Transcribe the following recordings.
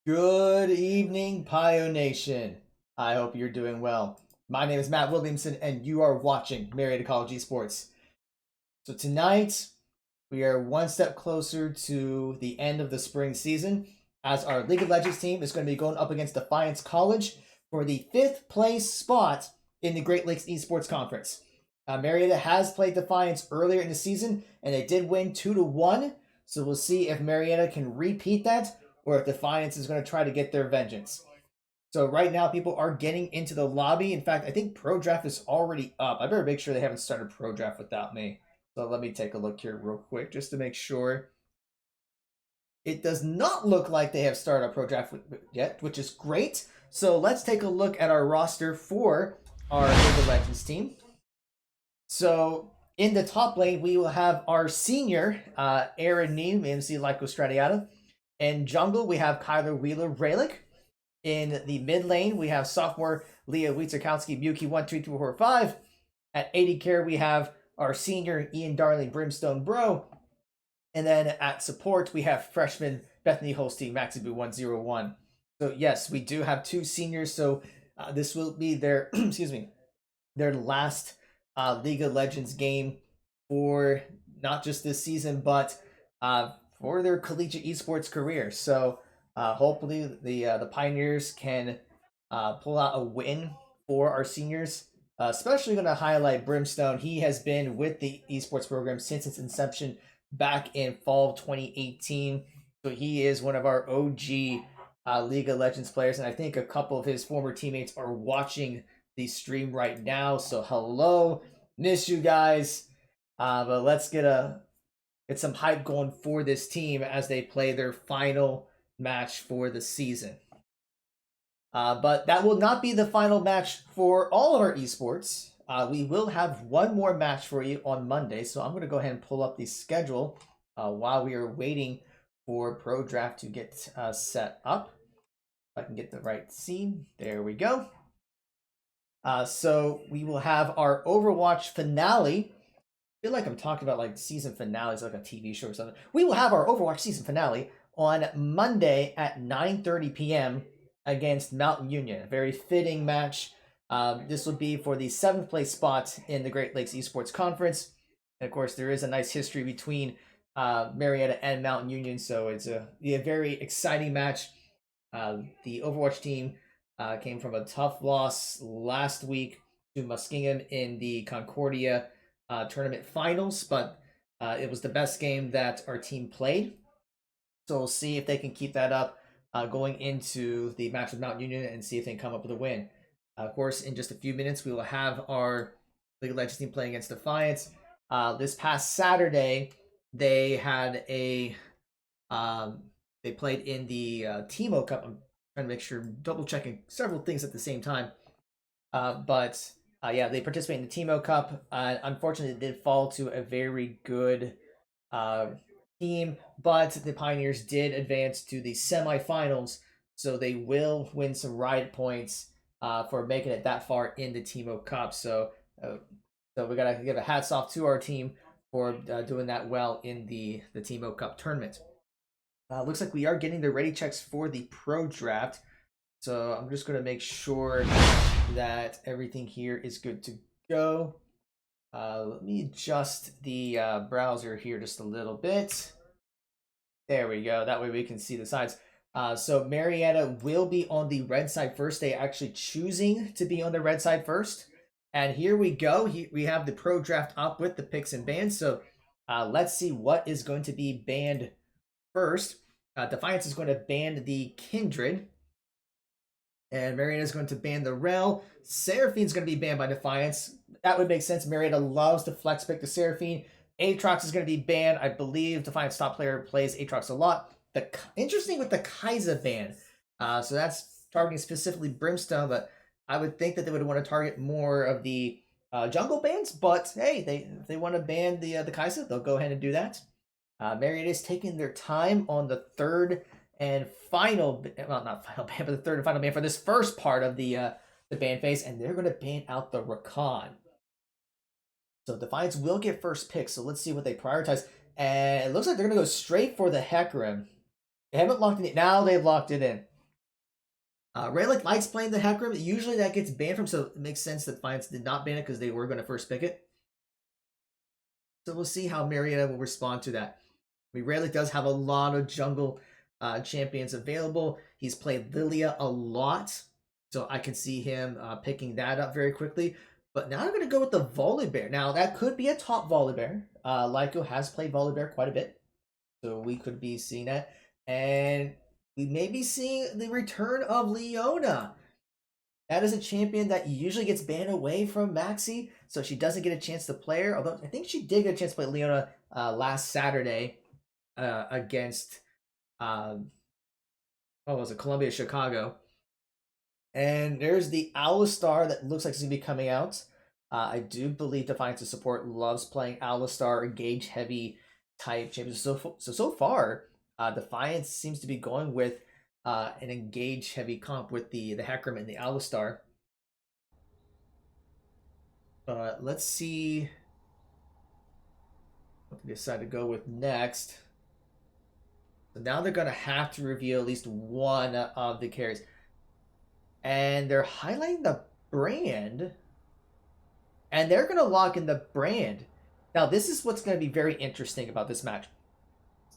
Good evening, Pio Nation. I hope you're doing well. My name is Matt Williamson, and you are watching Marietta College Esports. So tonight, we are one step closer to the end of the spring season, as our League of Legends team is going to be going up against Defiance College for the 5th place spot in the Great Lakes Esports Conference. Marietta has played Defiance earlier in the season, and they did win 2-1. So we'll see if Marietta can repeat that, or if Defiance is going to try to get their vengeance. So right now, people are getting into the lobby. In fact, I think Pro Draft is already up. I better make sure they haven't started Pro Draft without me. So let me take a look here real quick just to make sure. It does not look like they have started a Pro Draft yet, which is great. So let's take a look at our roster for our League of Legends team. So in the top lane, we will have our senior, Aaron Neem, MC Lyco Stratiata. In jungle, we have Kyler Wheeler Relic. In the mid lane, we have sophomore Leah Wietzerkowski Buki 12345. At 80 care, we have our senior Ian Darling Brimstone Bro. And then at support, we have freshman Bethany Holstein Maxibu 101. So yes, we do have two seniors. So this will be their excuse me, their last League of Legends game for not just this season, but for their collegiate esports career. So hopefully the Pioneers can pull out a win for our seniors. Especially going to highlight Brimstone. He has been with the esports program since its inception back in fall of 2018. So he is one of our OG League of Legends players, and I think a couple of his former teammates are watching the stream right now. So hello, miss you guys. But let's get some hype going for this team as they play their final match for the season. But that will not be the final match for all of our esports. We will have one more match for you on Monday. So I'm going to go ahead and pull up the schedule while we are waiting for Pro Draft to get set up. If I can get the right scene. There we go. So we will have our Overwatch finale. I feel like I'm talking about like season finales, like a TV show or something. We will have our Overwatch season finale on Monday at 9:30 p.m. against Mountain Union. A very fitting match. This will be for the 7th place spot in the Great Lakes Esports Conference. And of course, there is a nice history between Marietta and Mountain Union, so it's a very exciting match. The Overwatch team came from a tough loss last week to Muskingum in the Concordia tournament finals, but it was the best game that our team played. So we'll see if they can keep that up going into the match with Mount Union and see if they can come up with a win. Of course, in just a few minutes, we will have our League of Legends team playing against Defiance. This past Saturday, they had they played in the Timo Cup. I'm trying to make sure, double checking several things at the same time. But yeah, they participated in the Timo Cup. Unfortunately, it did fall to a very good team, but the Pioneers did advance to the semifinals, so they will win some ride points for making it that far in the Timo Cup. So we gotta give a hats off to our team for doing that well in the Timo Cup tournament. Looks like we are getting the ready checks for the Pro Draft. So I'm just going to make sure that everything here is good to go. Let me adjust the browser here just a little bit. There we go. That way we can see the sides. So Marietta will be on the red side first. They actually choosing to be on the red side first. And here we go. We have the Pro Draft up with the picks and bans. So let's see what is going to be banned first. Defiance is going to ban the Kindred. And Marietta is going to ban the Rel. Seraphine's going to be banned by Defiance. That would make sense. Marietta loves to flex pick the Seraphine. Aatrox is going to be banned. I believe Defiance top player plays Aatrox a lot. Interesting with the Kai'Sa ban. So that's targeting specifically Brimstone, but I would think that they would want to target more of the jungle bans. But hey, they want to ban the Kai'Sa, they'll go ahead and do that. Marietta is taking their time on the third and final, well, not final ban, but the third and final ban for this first part of the ban phase, and they're going to ban out the Rakan. So Defiance will get first pick, so let's see what they prioritize. And it looks like they're going to go straight for the Hecarim. They haven't locked it in. Now they've locked it in. Relic likes playing the Hecarim. Usually that gets banned from, so it makes sense that Defiance did not ban it because they were going to first pick it. So we'll see how Marietta will respond to that. I mean, Relic does have a lot of jungle champions available. He's played Lilia a lot, so I can see him picking that up very quickly. But now I'm going to go with the Volibear. Now, that could be a top Volibear. Lyco has played Volibear quite a bit, so we could be seeing that. And we may be seeing the return of Leona. That is a champion that usually gets banned away from Maxi, so she doesn't get a chance to play her. Although I think she did get a chance to play Leona last Saturday against, what was it, Columbia, Chicago. And there's the Alistar that looks like it's going to be coming out. I do believe Defiance support loves playing Alistar, engage heavy type champions. So far, Defiance seems to be going with an engage heavy comp with the Hecarim and the Alistar. Let's see what they decide to go with next. So now they're going to have to reveal at least one of the carries. And they're highlighting the brand. And they're going to lock in the brand. Now, this is what's going to be very interesting about this match.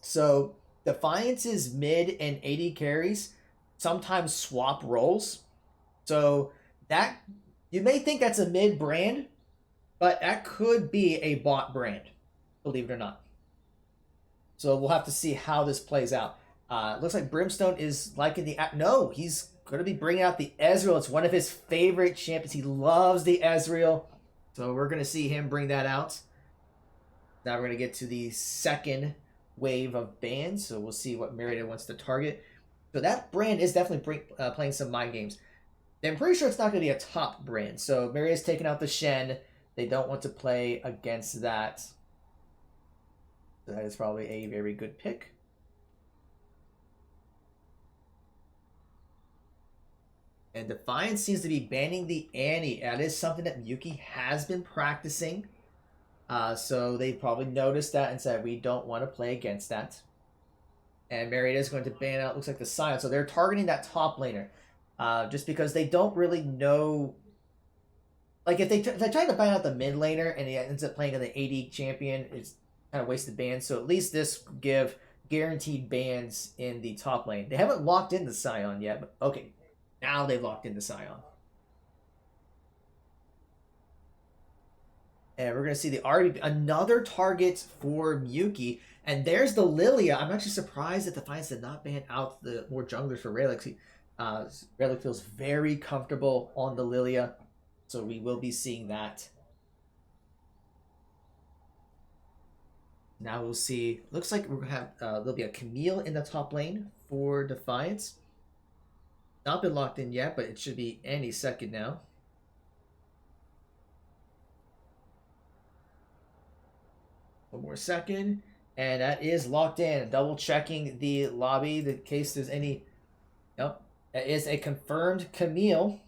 So, Defiance's mid and AD carries sometimes swap roles. So, that you may think that's a mid brand, but that could be a bot brand, believe it or not. So, we'll have to see how this plays out. Looks like Brimstone is liking the... No, he's going to be bringing out the Ezreal. It's one of his favorite champions. He loves the Ezreal. So we're going to see him bring that out. Now we're going to get to the second wave of bans. So we'll see what Marietta wants to target. So that brand is definitely playing some mind games. I'm pretty sure it's not going to be a top brand. So Marietta's taking out the Shen. They don't want to play against that. So that is probably a very good pick. And Defiance seems to be banning the Annie. That is something that Yuki has been practicing. So they probably noticed that and said, we don't want to play against that. And Marietta is going to ban out, looks like, the Sion. So they're targeting that top laner. Just because they don't really know... Like, if they try to ban out the mid laner and he ends up playing on the AD champion, it's kind of wasted bans. So at least this give guaranteed bans in the top lane. They haven't locked in the Sion yet, but okay. Now they've locked into Sion. And we're going to see the RB, another target for Miyuki. And there's the Lilia. I'm actually surprised that Defiance did not ban out the more junglers for Relic. Relic feels very comfortable on the Lilia. So we will be seeing that. Now we'll see. Looks like we're going to have, there'll be a Camille in the top lane for Defiance. Not been locked in yet, but it should be any second now. One more second. And that is locked in. Double checking the lobby in case there's any... Nope. That is a confirmed Camille.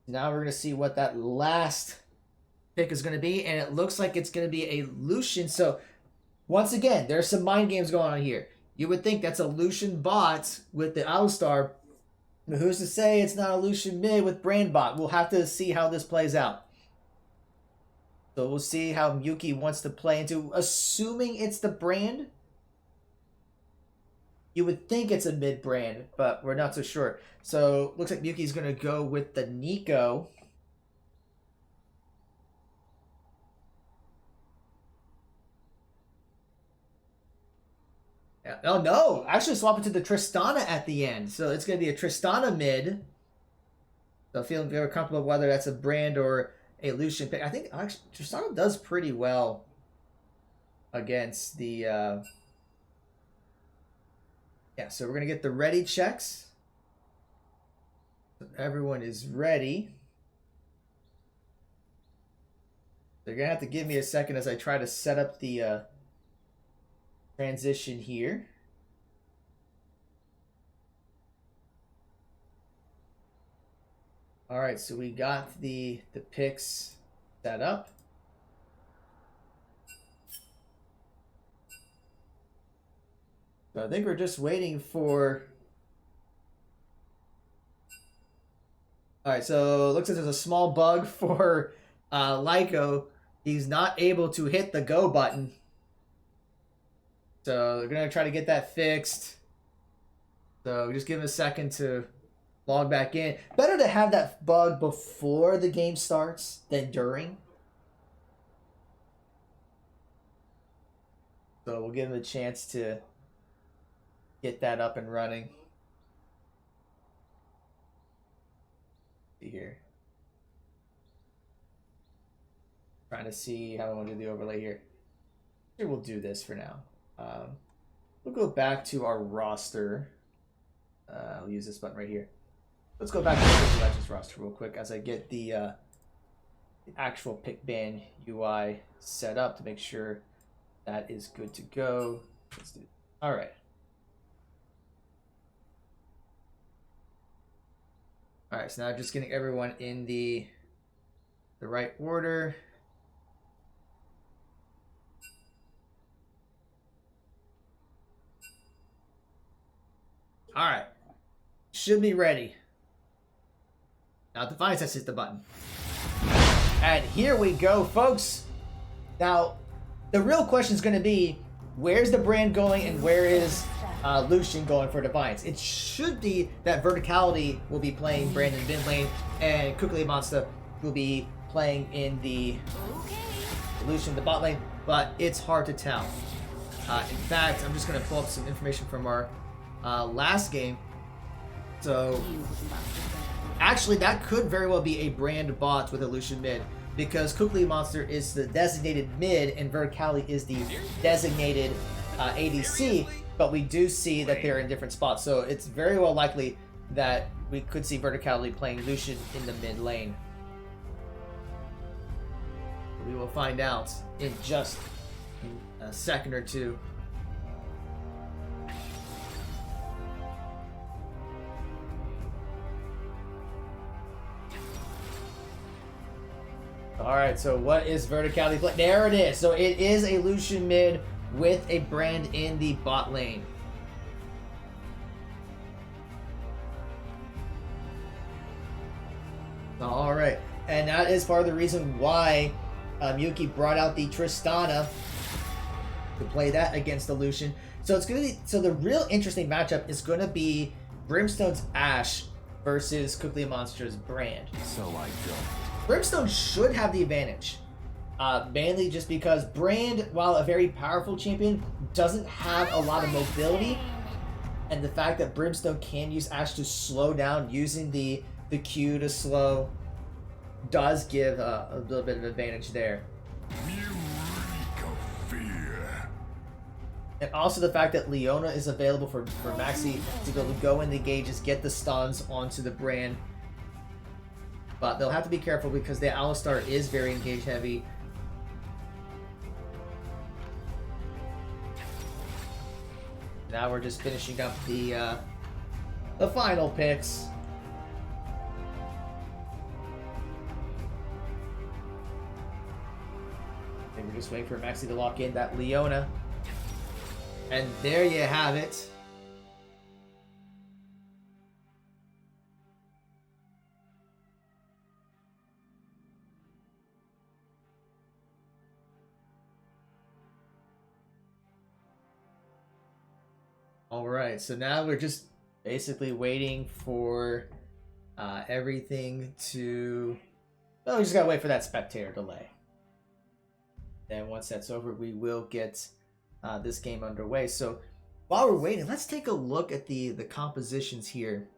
Now we're going to see what that last pick is going to be. And it looks like it's going to be a Lucian. So, once again, there's some mind games going on here. You would think that's a Lucian bot with the Alistar. But who's to say it's not a Lucian mid with Brand bot? We'll have to see how this plays out. So we'll see how Miyuki wants to play into, assuming it's the brand. You would think it's a mid brand, but we're not so sure. So looks like Miyuki's going to go with the Nico. Oh no, actually swap it to the Tristana at the end. So it's going to be a Tristana mid. So feeling very comfortable whether that's a brand or a Lucian pick. I think actually Tristana does pretty well against the... Yeah, so we're going to get the ready checks. So everyone is ready. They're going to have to give me a second as I try to set up the transition here. All right, so we got the picks set up. So I think we're just waiting for All right, so it looks like there's a small bug for Lyco. He's not able to hit the go button. So they're going to try to get that fixed. So just give him a second to log back in. Better to have that bug before the game starts than during. So we'll give him a chance to get that up and running. See here. Trying to see how I want to do the overlay here. Here we'll do this for now. We'll go back to our roster. I'll use this button right here. Let's go back to the Legends roster real quick as I get the actual pick band UI set up to make sure that is good to go. Let's do it. All right. All right, so now just getting everyone in the right order. All right, should be ready. Now Defiance has hit the button. And here we go, folks. Now, the real question is going to be, where's the brand going and where is Lucian going for Defiance? It should be that Verticality will be playing Brand in mid lane and Quickly Monster will be playing in the Lucian, the bot lane, but it's hard to tell. In fact, I'm just going to pull up some information from our last game. So actually that could very well be a brand bot with a Lucian mid, because Quickly Monster is the designated mid and Verticality is the designated ADC, but we do see that they're in different spots, so it's very well likely that we could see Verticality playing Lucian in the mid lane. We will find out in just a second or two. Alright, so what is Verticality play? There it is. So it is a Lucian mid with a brand in the bot lane. Alright, and that is part of the reason why Yuki brought out the Tristana to play that against the Lucian. So it's gonna be, so the real interesting matchup is gonna be Brimstone's Ashe versus Quickly Monster's Brand. So I go. Brimstone should have the advantage, mainly just because Brand, while a very powerful champion, doesn't have a lot of mobility, and the fact that Brimstone can use Ashe to slow down using the Q to slow does give a little bit of advantage there. And also the fact that Leona is available for Maxi to be able to go in the gauges, get the stuns onto the Brand. But they'll have to be careful because the Alistar is very engage heavy. Now we're just finishing up the final picks. And we're just waiting for Maxi to lock in that Leona. And there you have it. Alright, so now we're just basically waiting for everything to... Well, we just gotta wait for that spectator delay. Then once that's over, we will get this game underway. So while we're waiting, let's take a look at the compositions here.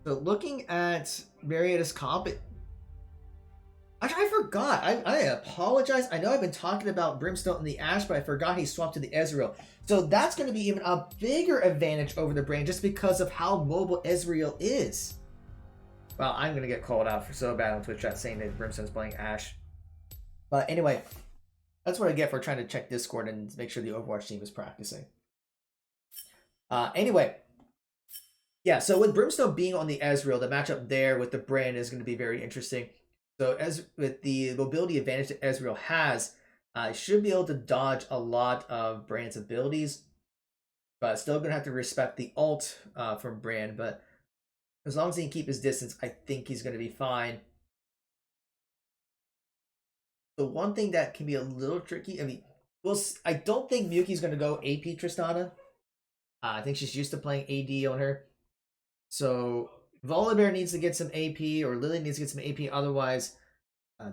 So looking at Marietta's comp, I forgot. I apologize. I know I've been talking about Brimstone and the Ashe, but I forgot he swapped to the Ezreal. So that's going to be even a bigger advantage over the Brand just because of how mobile Ezreal is. Well, I'm going to get called out for so bad on Twitch chat saying that Brimstone's playing Ashe. But anyway, that's what I get for trying to check Discord and make sure the Overwatch team is practicing. Anyway. Yeah, so with Brimstone being on the Ezreal, the matchup there with the Brand is going to be very interesting. So as with the mobility advantage that Ezreal has, should be able to dodge a lot of Brand's abilities, but still going to have to respect the ult from Brand. But As long as he can keep his distance, I think he's going to be fine. The one thing that can be a little tricky, I mean, I don't think Miyuki's going to go AP Tristana. I think she's used to playing AD on her. So Volibear needs to get some AP, or Lily needs to get some AP. Otherwise,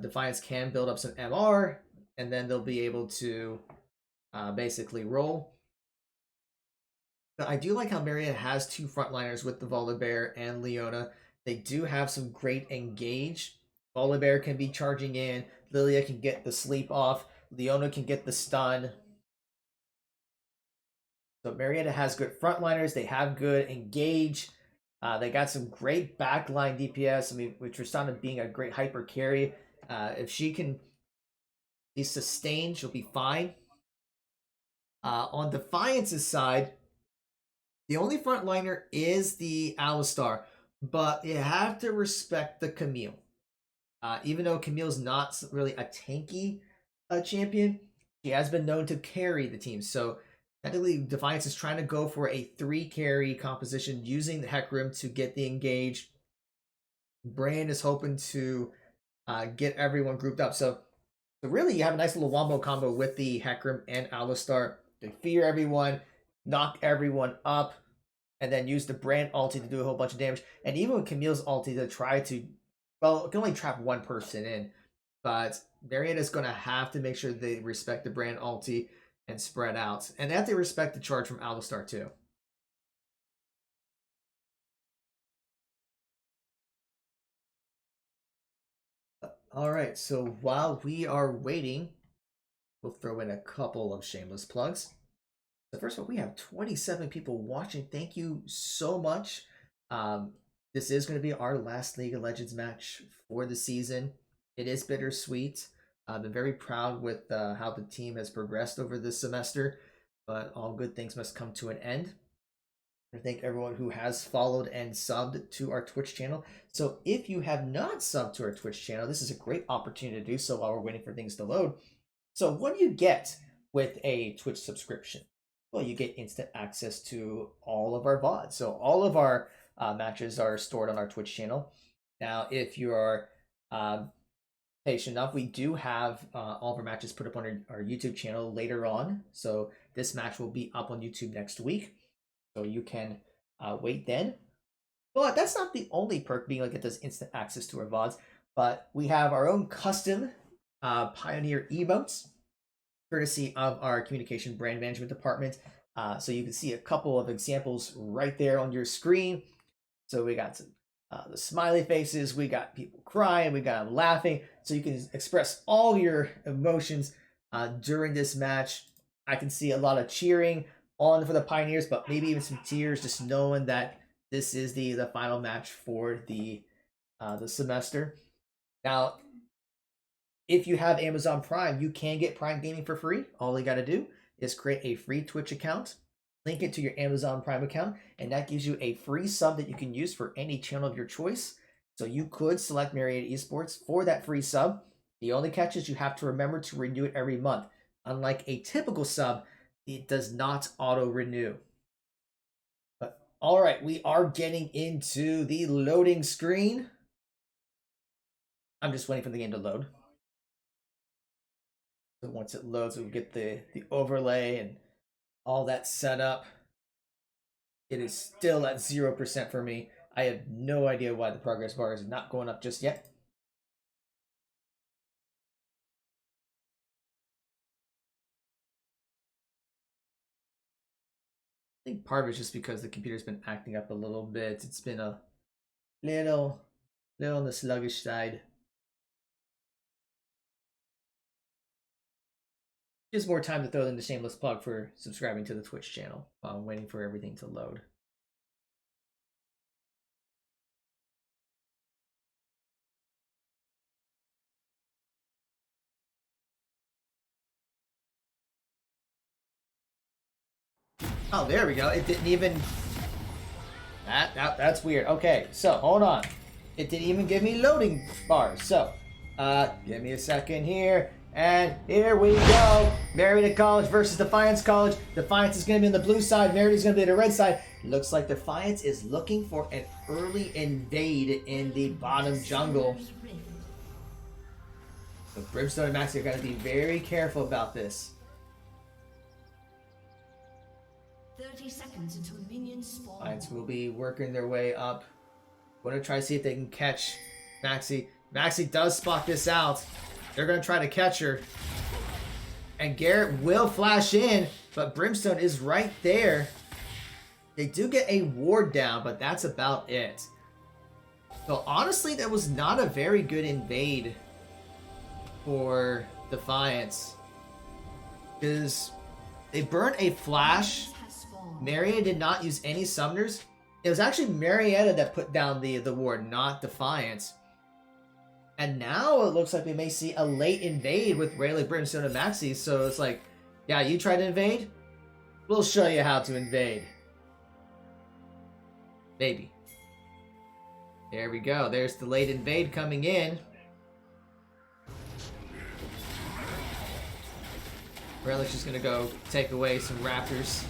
Defiance can build up some MR, and then they'll be able to basically roll. But I do like how Marietta has two frontliners with the Volibear and Leona. They do have some great engage. Volibear can be charging in. Lilia can get the sleep off. Leona can get the stun. So Marietta has good frontliners. They have good engage. They got some great backline DPS. I mean, with Tristana being a great hyper carry, if she can be sustained, she'll be fine. On Defiance's side, the only frontliner is the Alistar, but you have to respect the Camille. Even though Camille's not really a tanky champion, she has been known to carry the team. So technically, Defiance is trying to go for a 3-carry composition using the Hecarim to get the engage. Bran is hoping to get everyone grouped up. So really, you have a nice little wombo combo with the Hecarim and Alistar to fear everyone, knock everyone up, and then use the Bran ulti to do a whole bunch of damage. And even with Camille's ulti to try to, well, it can only trap one person in, but Marietta's going to have to make sure they respect the Bran ulti and spread out. And they have to respect the charge from Alistar too. All right, so while we are waiting, we'll throw in a couple of shameless plugs. So first of all, we have 27 people watching. Thank you so much. This is going to be our last League of Legends match for the season. It is bittersweet. I've been very proud with how the team has progressed over this semester, but all good things must come to an end. I thank everyone who has followed and subbed to our Twitch channel. So if you have not subbed to our Twitch channel, this is a great opportunity to do so while we're waiting for things to load. So what do you get with a Twitch subscription? Well, you get instant access to all of our VODs. So all of our matches are stored on our Twitch channel. Now, if you are patient enough, we do have all of our matches put up on our YouTube channel later on. So this match will be up on YouTube next week. So you can wait then. But that's not the only perk, being like it does instant access to our VODs. But we have our own custom Pioneer emotes, courtesy of our communication brand management department. So you can see a couple of examples right there on your screen. So we got some the smiley faces, we got people crying, we got them laughing. So you can express all your emotions during this match. I can see a lot of cheering on for the Pioneers, but maybe even some tears just knowing that this is the final match for the semester. Now, if you have Amazon Prime, you can get Prime Gaming for free. All you got to do is create a free Twitch account, link it to your Amazon Prime account, and that gives you a free sub that you can use for any channel of your choice. So you could select Marietta Esports for that free sub. The only catch is you have to remember to renew it every month. Unlike a typical sub, it does not auto-renew. But all right, we are getting into the loading screen. I'm just waiting for the game to load. So once it loads, we'll get the overlay and all that set up. It is still at 0% for me. I have no idea why the progress bar is not going up just yet. I think part of it's just because the computer's been acting up a little bit. It's been a little on the sluggish side. Just more time to throw in the shameless plug for subscribing to the Twitch channel while I'm waiting for everything to load. Oh, there we go. It didn't even... That's weird. Okay, so hold on. It didn't even give me loading bars. So Give me a second here. And here we go. Marietta College versus Defiance College. Defiance is going to be on the blue side. Marietta is going to be on the red side. Looks like Defiance is looking for an early invade in the bottom jungle. So Brimstone and Maxi are going to be very careful about this. 30 seconds until minions spawn. Defiance will be working their way up. Want to try to see if they can catch Maxi. Maxi does spot this out. They're going to try to catch her. And Garrett will flash in, but Brimstone is right there. They do get a ward down, but that's about it. So honestly, that was not a very good invade for Defiance. Because they burnt a flash. Marietta did not use any summoners. It was actually Marietta that put down the ward, not Defiance. And now it looks like we may see a late invade with Rayleigh, Brimstone, and Maxi. So it's like, yeah, you try to invade? We'll show you how to invade. Maybe. There we go. There's the late invade coming in. Raylaigh's just going to go take away some raptors.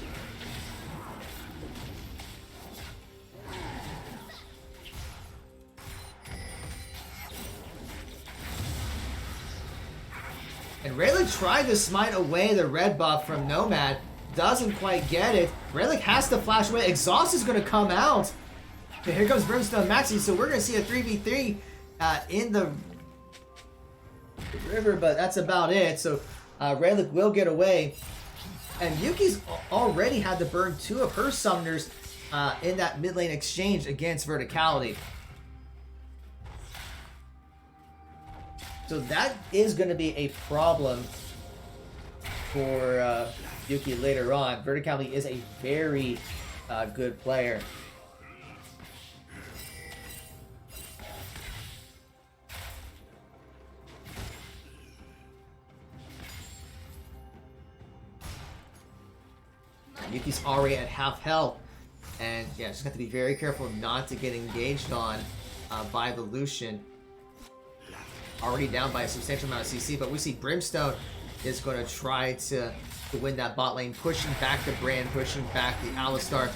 And Rayleigh tried to smite away the red buff from Nomad. Doesn't quite get it. Rayleigh has to flash away. Exhaust is going to come out. And here comes Brimstone Maxi. So we're going to see a 3v3 in the river. But that's about it. So Rayleigh will get away. And Yuki's already had to burn 2 of her summoners in that mid lane exchange against Verticality. So that is going to be a problem for Yuki later on. Verticality is a very good player. Yuki's already at half health. And yeah, just have to be very careful not to get engaged on by the Lucian. Already down by a substantial amount of CC, but we see Brimstone is going to try to win that bot lane, pushing back the Brand, pushing back the Alistar.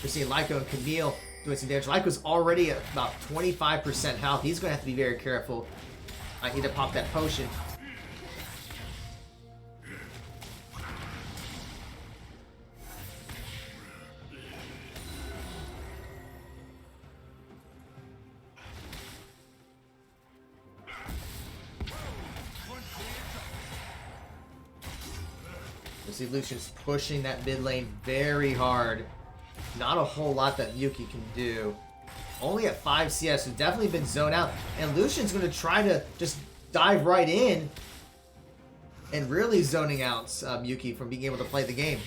We're seeing Lyco and Camille doing some damage. Lyco's already at about 25% health. He's going to have to be very careful. I need to pop that potion. See Lucian's pushing that mid lane very hard. Not a whole lot that Yuki can do. Only at 5 CS, so definitely been zoned out. And Lucian's going to try to just dive right in and really zoning out Yuki from being able to play the game.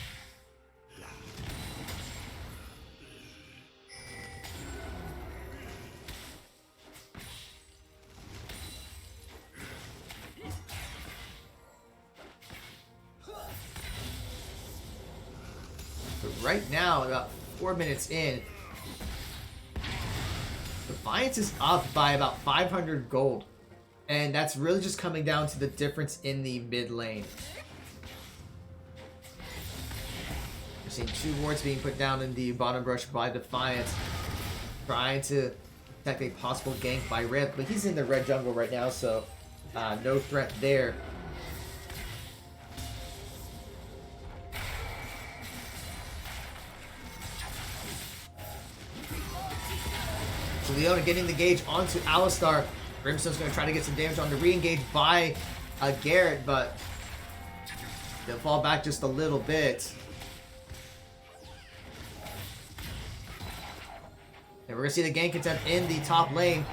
Right now, about 4 minutes in, Defiance is up by about 500 gold. And that's really just coming down to the difference in the mid lane. We're seeing 2 wards being put down in the bottom brush by Defiance. Trying to detect a possible gank by Red, but he's in the red jungle right now, so no threat there. So Leona getting the gauge onto Alistar. Brimstone's going to try to get some damage on the re-engage by Garrett, but they'll fall back just a little bit. And we're going to see the gank attempt in the top lane,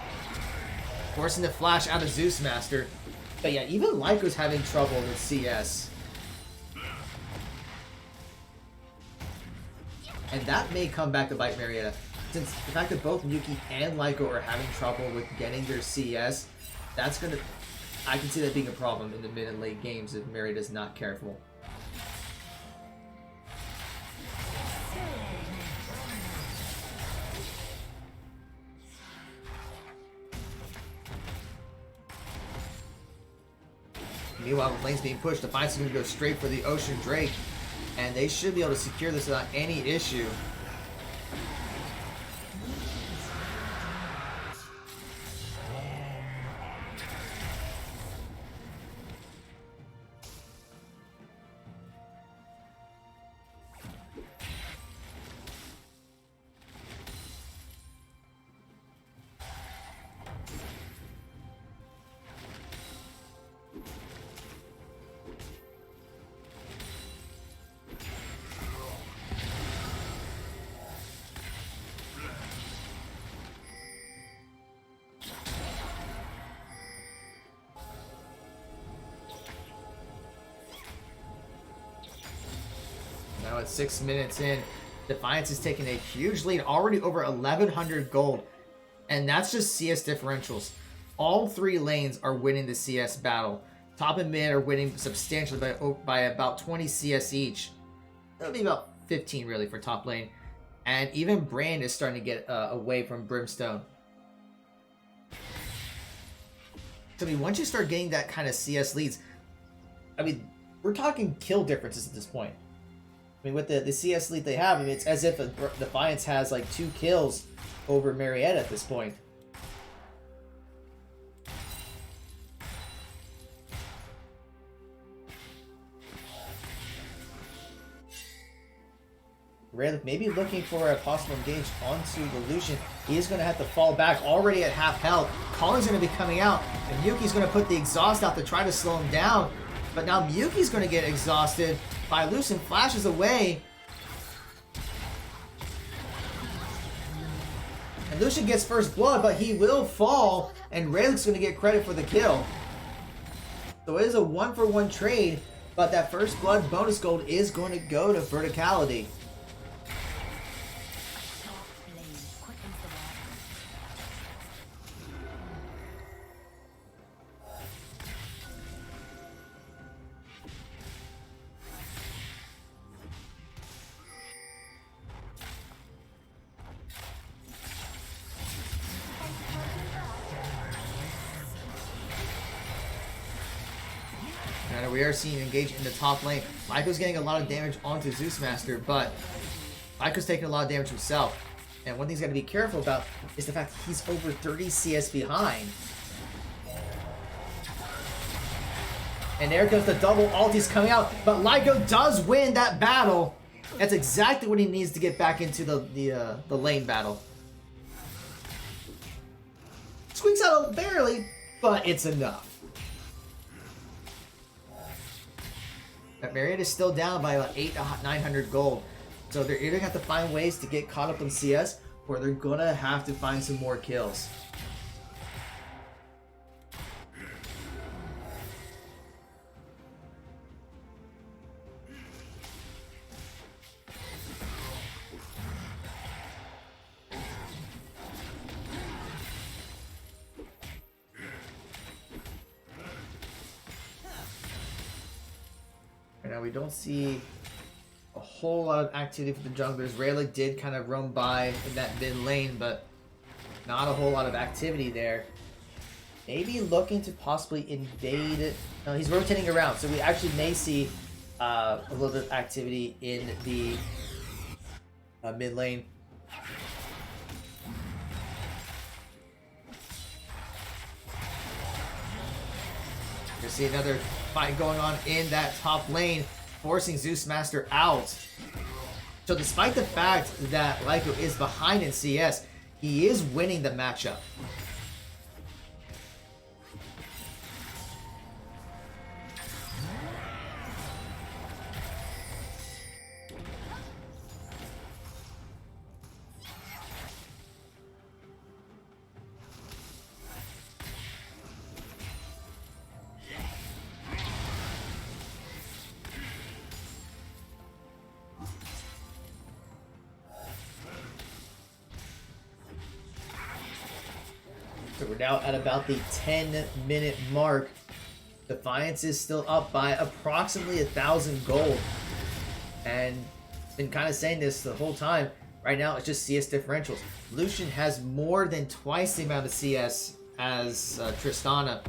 forcing the flash out of Zeus Master. But yeah, even Lyco's having trouble with CS. And that may come back to bite Marietta. Since the fact that both Yuki and Lyco are having trouble with getting their CS, that's gonna... I can see that being a problem in the mid and late games if Marietta's not careful. Meanwhile, the lane's being pushed. Defiance is going to go straight for the Ocean Drake. And they should be able to secure this without any issue. Now at 6 minutes in, Defiance is taking a huge lead, already over 1,100 gold. And that's just CS differentials. All three lanes are winning the CS battle. Top and mid are winning substantially by about 20 CS each. That'll be about 15 really for top lane. And even Brand is starting to get away from Brimstone. So I mean, once you start getting that kind of CS leads, I mean, we're talking kill differences at this point. I mean, with the CS lead they have, I mean, it's as if Defiance has like 2 kills over Marietta at this point. Maybe looking for a possible engage onto the Lucian. He's going to have to fall back already at half health. Colin's going to be coming out, and Miyuki's going to put the exhaust out to try to slow him down. But now Miyuki's going to get exhausted by Lucian, flashes away. And Lucian gets first blood, but he will fall, and Rayleig's going to get credit for the kill. So it is a 1-for-1 trade, but that first blood bonus gold is going to go to Verticality. And we are seeing engage in the top lane. Lyco's getting a lot of damage onto Zeus Master, but Lyco's taking a lot of damage himself. And one thing he's got to be careful about is the fact that he's over 30 CS behind. And there comes the double ultis coming out, but Lyco does win that battle. That's exactly what he needs to get back into the lane battle. Squeaks out barely, but it's enough. Marietta is still down by about 800 to 900 gold. So they're either going to have to find ways to get caught up in CS, or they're going to have to find some more kills. Now we don't see a whole lot of activity for the junglers. Rayleigh did kind of roam by in that mid lane, but not a whole lot of activity there. Maybe looking to possibly invade it. No, he's rotating around, so we actually may see a little bit of activity in the mid lane. You see another fight going on in that top lane, forcing Zeus Master out. So despite the fact that Lyco is behind in CS, he is winning the matchup. So we're now at about the 10-minute mark. Defiance is still up by approximately 1,000 gold. And been kind of saying this the whole time. Right now, it's just CS differentials. Lucian has more than twice the amount of CS as Tristana.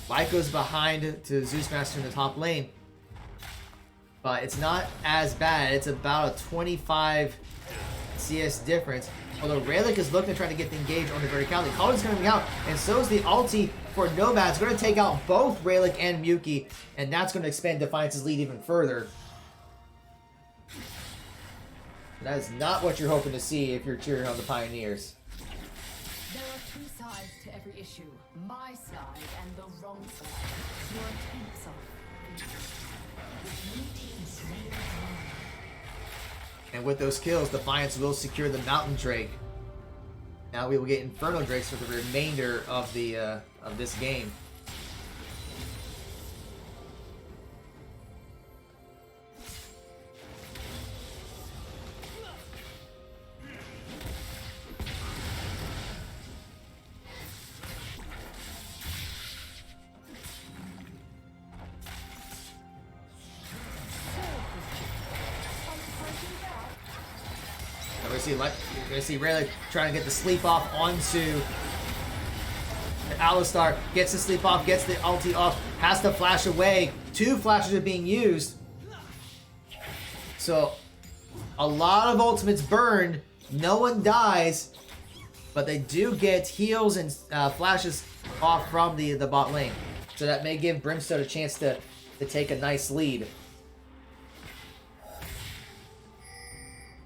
Lyco's behind to Zeus Master in the top lane. But it's not as bad. It's about a 25 CS difference. Although Relic is looking to try to get the engage on the verticality. College is going to be out, and so is the ulti for Nomad. It's going to take out both Relic and Muki, and that's going to expand Defiance's lead even further. That is not what you're hoping to see if you're cheering on the Pioneers. There are two sides to every issue. My side and the wrong side. Your attempts are... And with those kills, Defiance will secure the Mountain Drake. Now we will get Inferno Drakes for the remainder of the of this game. You're gonna see Rayleigh trying to get the sleep off onto the Alistar. Gets the sleep off, gets the ulti off, has to flash away. 2 flashes are being used. So a lot of ultimates burned. No one dies, but they do get heals and flashes off from the bot lane. So that may give Brimstone a chance to take a nice lead.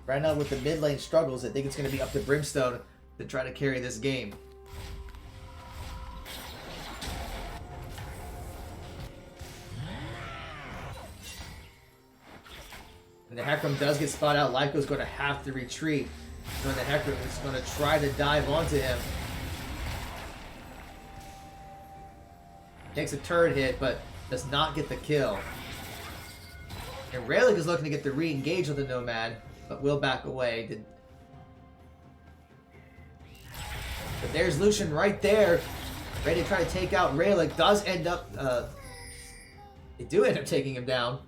Right now with the mid lane struggles, I think it's going to be up to Brimstone to try to carry this game. And the Hecarim does get spotted out. Lyco's going to have to retreat. And the Hecarim is going to try to dive onto him. Takes a turret hit, but does not get the kill. And Relic is looking to get the re-engage with the Nomad, but will back away. But there's Lucian right there, ready to try to take out Relic. Does end up, they do end up taking him down.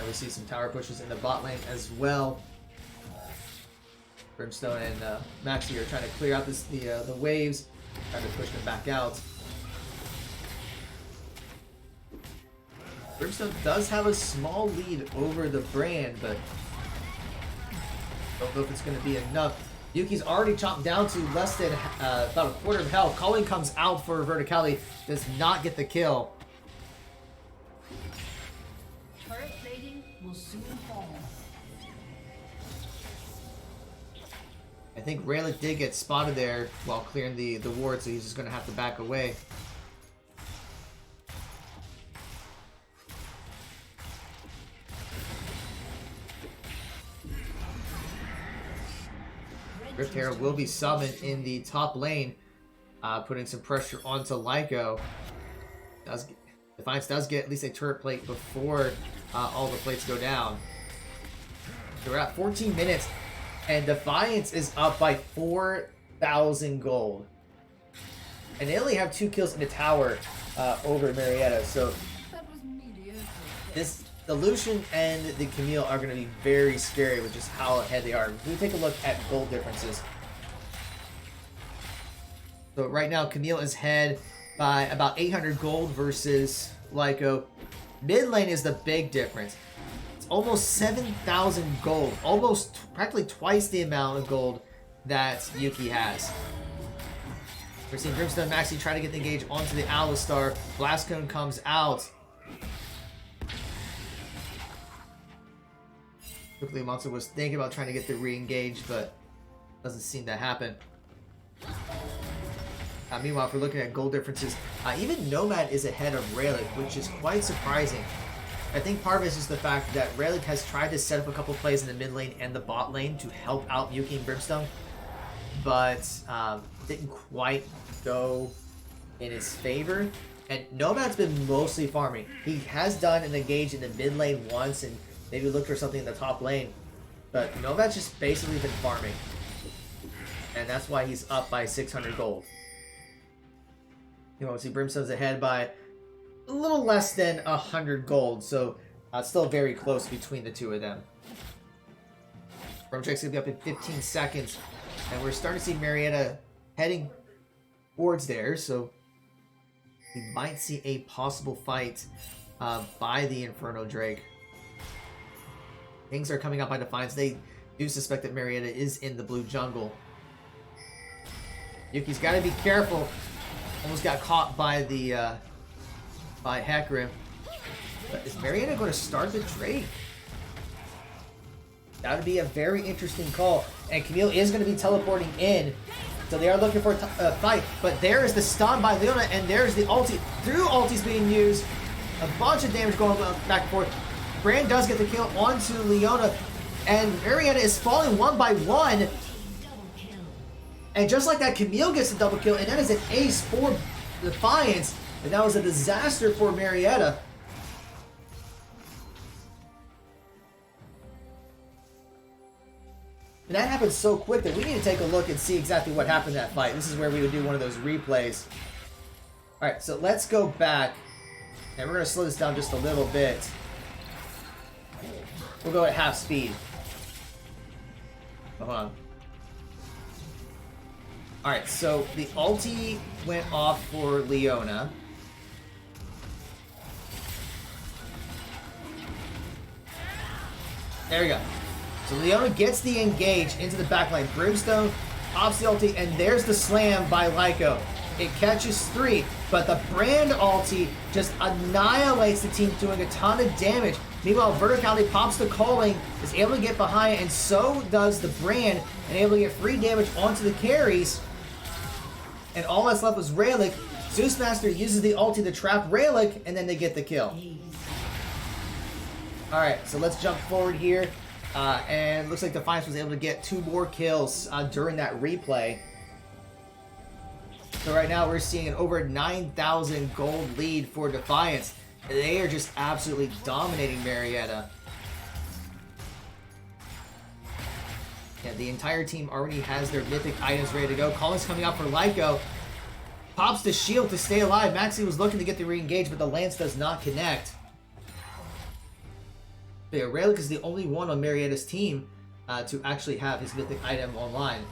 We see some tower pushes in the bot lane as well. Brimstone and Maxi are trying to clear out the waves, trying to push them back out. Brimstone does have a small lead over the Brand, but don't know if it's going to be enough. Yuki's already chopped down to less than about a quarter of health. Culling comes out for verticality, does not get the kill. I think Relic did get spotted there while clearing the ward, so he's just going to have to back away. Rift Herald will be summoned in the top lane, putting some pressure onto Lyco. Defiance does get at least a turret plate before all the plates go down. So we're at 14 minutes. And Defiance is up by 4,000 gold. And they only have 2 kills in the tower over Marietta. So the Lucian and the Camille are going to be very scary with just how ahead they are. If we take a look at gold differences. So right now Camille is ahead by about 800 gold versus Lyco. Mid lane is the big difference. Almost 7,000 gold, almost practically twice the amount of gold that Yuki has. We're seeing Brimstone and Maxi try to get the engage onto the Alistar. Blast Cone comes out. Quickly, Monster was thinking about trying to get the re-engage, but doesn't seem to happen. Meanwhile, if we're looking at gold differences, even Nomad is ahead of Relic, which is quite surprising. I think part of it is just the fact that Relic has tried to set up a couple plays in the mid lane and the bot lane to help out Yuki and Brimstone, but didn't quite go in his favor. And Nomad's been mostly farming. He has done an engage in the mid lane once and maybe looked for something in the top lane. But Nomad's just basically been farming. And that's why he's up by 600 gold. You know, see Brimstone's ahead by a little less than 100 gold. So still very close between the two of them. Drake's gonna be up in 15 seconds. And we're starting to see Marietta heading towards there. So we might see a possible fight by the Inferno Drake. Things are coming up by Defiance. They do suspect that Marietta is in the blue jungle. Yuki's got to be careful. Almost got caught by the by Hecarim. But is Marietta going to start the Drake? That would be a very interesting call. And Camille is going to be teleporting in. So they are looking for a fight. But there is the stun by Leona, and there's the ulti. Through ultis being used. A bunch of damage going back and forth. Brand does get the kill onto Leona. And Marietta is falling one by one. And just like that, Camille gets the double kill. And that is an ace for Defiance. And that was a disaster for Marietta. And that happened so quick that we need to take a look and see exactly what happened in that fight. This is where we would do one of those replays. Alright, so let's go back. And we're going to slow this down just a little bit. We'll go at half speed. Hold on. Alright, so the ulti went off for Leona. There we go. So Leona gets the engage into the backline. Brimstone pops the ulti, and there's the slam by Lyco. It catches 3, but the Brand ulti just annihilates the team, doing a ton of damage. Meanwhile, Verticality pops the calling, is able to get behind, and so does the Brand, and able to get free damage onto the carries. And all that's left was Rayleigh. Zeusmaster uses the ulti to trap Rayleigh, and then they get the kill. Alright, so let's jump forward here. And looks like Defiance was able to get 2 more kills during that replay. So right now we're seeing an over 9,000 gold lead for Defiance. They are just absolutely dominating Marietta. Yeah, the entire team already has their mythic items ready to go. Calling's coming out for Lyco. Pops the shield to stay alive. Maxi was looking to get the re-engage, but the lance does not connect. But yeah, Rayleigh is the only one on Marietta's team to actually have his mythic item online.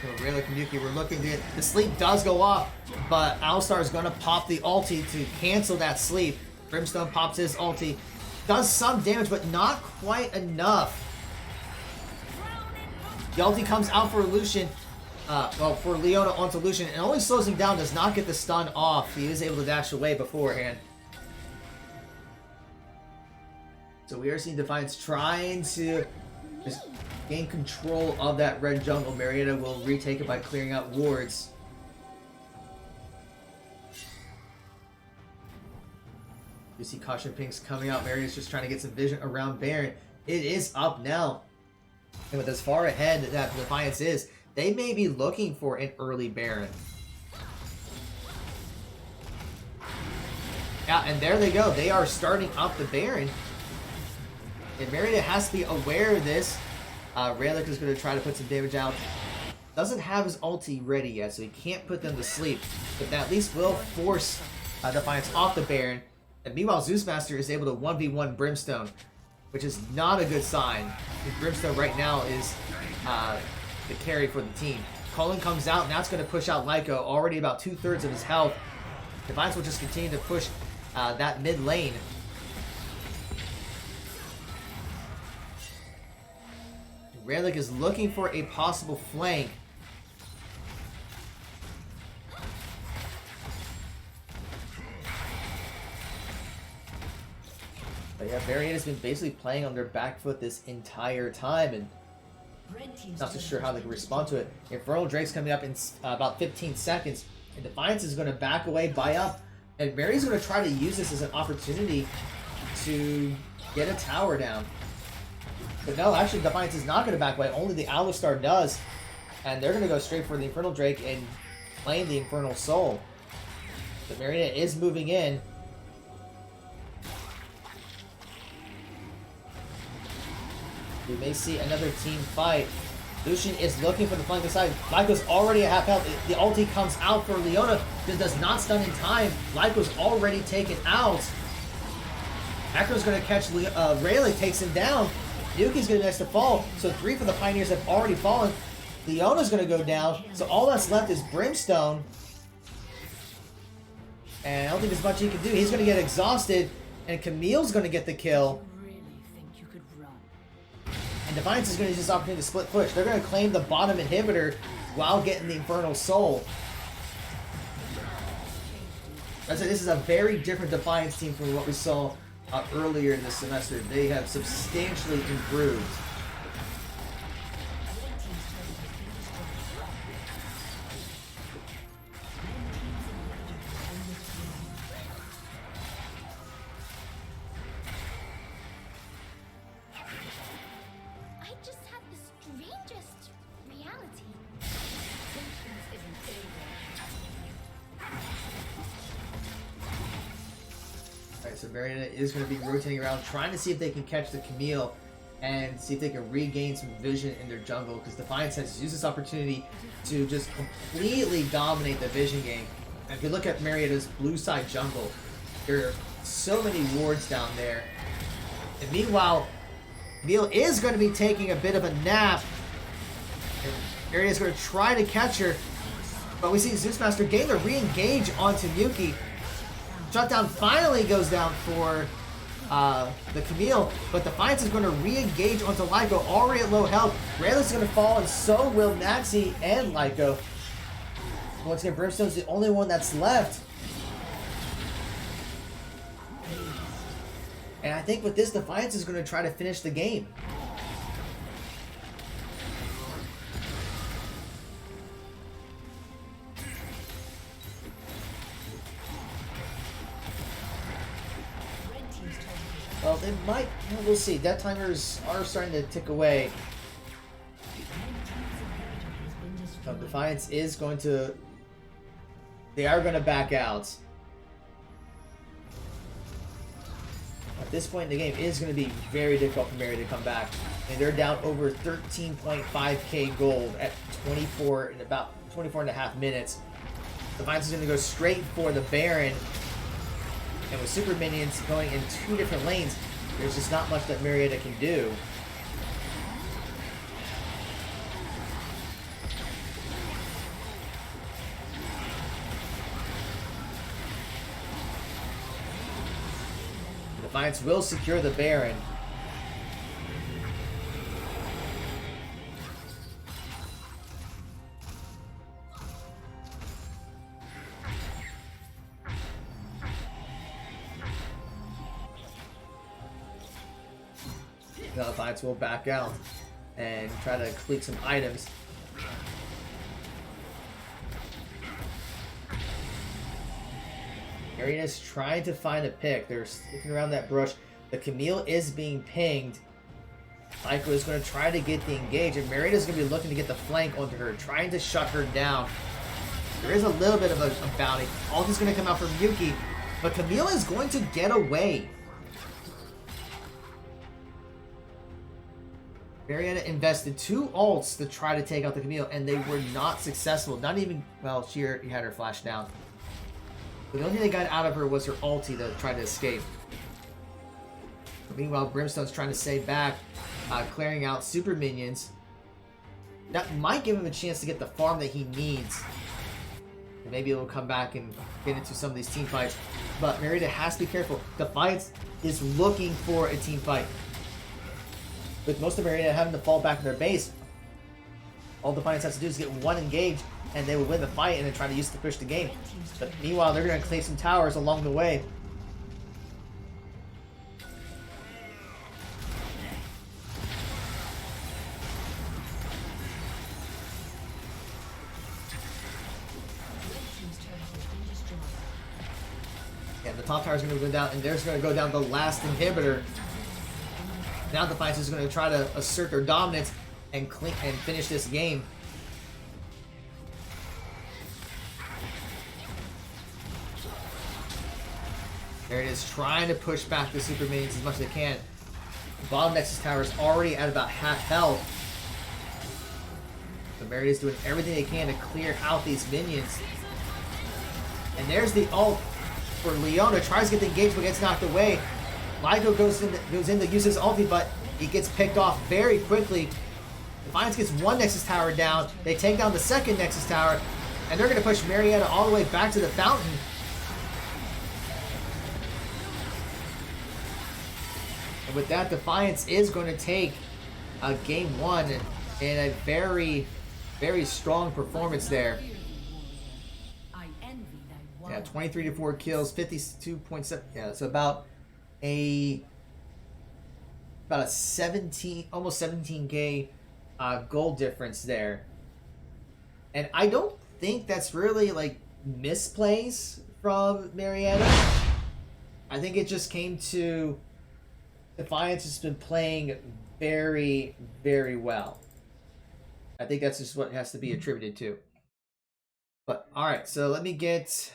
So Rayleigh and Yuki, we're looking to... The sleep does go off, but Alistar is going to pop the ulti to cancel that sleep. Brimstone pops his ulti. Does some damage, but not quite enough. The ulti comes out for Lucian. Well, for Leona onto Lucian. And only slows him down, does not get the stun off. He is able to dash away beforehand. So we are seeing Defiance trying to just gain control of that red jungle. Marietta will retake it by clearing out wards. You see Caution Pinks coming out. Marietta's just trying to get some vision around Baron. It is up now. And with as far ahead that Defiance is, they may be looking for an early Baron. Yeah, and there they go. They are starting up the Baron. And Marietta has to be aware of this. Rayleigh is going to try to put some damage out. Doesn't have his ulti ready yet, so he can't put them to sleep. But that at least will force Defiance off the Baron. And meanwhile, Zeusmaster is able to 1v1 Brimstone, which is not a good sign. Brimstone right now is the carry for the team. Cullen comes out, now it's going to push out Lyco, already about 2/3 of his health. Defiance will just continue to push that mid lane. Rayleigh is looking for a possible flank. But yeah, Marietta's been basically playing on their back foot this entire time, and not so sure how they can respond to it. Infernal Drake's coming up in about 15 seconds. And Defiance is going to back away, buy up, and Mary's going to try to use this as an opportunity to get a tower down. But no, actually Defiance is not going to back away, only the Alistar does. And they're going to go straight for the Infernal Drake and claim the Infernal Soul. But Marietta is moving in. We may see another team fight. Lucian is looking for the flank side. Lyco's already at half health. The ulti comes out for Leona. This does not stun in time. Lyco's already taken out. Acro's going to catch Rayleigh, takes him down. Yuki's going to next to fall. So 3 for the Pioneers have already fallen. Leona's going to go down. So all that's left is Brimstone. And I don't think there's much he can do. He's going to get exhausted. And Camille's going to get the kill. And Defiance is going to use this opportunity to split push. They're going to claim the bottom inhibitor while getting the Infernal Soul. I said this is a very different Defiance team from what we saw earlier in this semester. They have substantially improved. So Marietta is going to be rotating around, trying to see if they can catch the Camille and see if they can regain some vision in their jungle, because Defiance has used this opportunity to just completely dominate the vision game. And if you look at Marietta's blue side jungle, there are so many wards down there. And meanwhile, Camille is going to be taking a bit of a nap. And Marietta is going to try to catch her, but we see Zeusmaster gain the re-engage onto Yuki. Shutdown finally goes down for the Camille, but Defiance is going to re-engage onto Lyco, already at low health. Rayleigh's going to fall, and so will Naxi and Lyco. Once again, Brimstone's the only one that's left. And I think with this, Defiance is going to try to finish the game. Well, they might. We'll see. Death timers are starting to tick away. Defiance is going to. They are going to back out. At this point in the game, it is going to be very difficult for Mary to come back. And they're down over 13.5k gold at 24 in about 24 and a half minutes. Defiance is going to go straight for the Baron. And with super minions going in 2 different lanes, there's just not much that Marietta can do. Defiance will secure the Baron. Defiance will back out and try to complete some items. Marietta's trying to find a pick. They're sticking around that brush. The Camille is being pinged. Lyco is going to try to get the engage, and Marietta's going to be looking to get the flank onto her, trying to shut her down. There is a little bit of a bounty. Ult is going to come out from Yuki, but Camille is going to get away. Marietta invested 2 ults to try to take out the Camille, and they were not successful. Not even, well, she already had her flash down. But the only thing they got out of her was her ulti to try to escape. But meanwhile, Brimstone's trying to save back, clearing out super minions. That might give him a chance to get the farm that he needs. And maybe he'll come back and get into some of these team fights. But Marietta has to be careful. Defiance is looking for a team fight. With most of Marietta having to fall back in their base, all Defiance has to do is get 1 engage, and they will win the fight and then try to use it to push the game. But meanwhile, they're going to claim some towers along the way. top tower is going to go down, and there's going to go down the last inhibitor. Now Defiance is going to try to assert their dominance and finish this game. There it is, trying to push back the super minions as much as they can. The bottom Nexus tower is already at about half health. So Marietta is doing everything they can to clear out these minions. And there's the ult for Leona. Tries to get the engagement, gets knocked away. Lyco goes in to use his ulti, but he gets picked off very quickly. Defiance gets one Nexus tower down. They take down the second Nexus tower, and they're going to push Marietta all the way back to the fountain. And with that, Defiance is going to take game one in a very, very strong performance there. Yeah, 23 to 4 kills, 52.7. Yeah, it's about a 17, almost 17k goal difference there. And I don't think that's really like misplays from Marietta. I think it just came to Defiance has been playing very, very well. I think that's just what it has to be attributed to. But all right, so let me get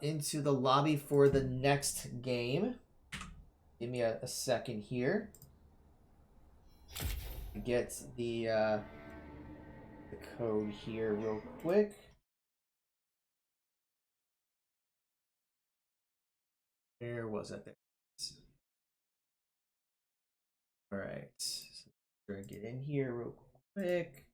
into the lobby for the next game. Give me a second here. Get the code here real quick. Where was it? There. All right, so we're gonna get in here real quick.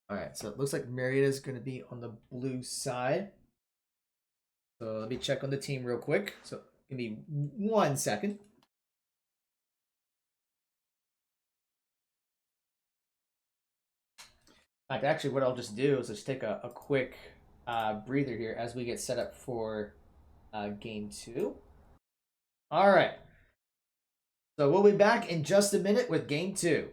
All right, so it looks like Marietta is going to be on the blue side. So let me check on the team real quick. So give me 1 second. Actually, what I'll just do is just take a quick breather here as we get set up for game two. All right. So we'll be back in just a minute with game two.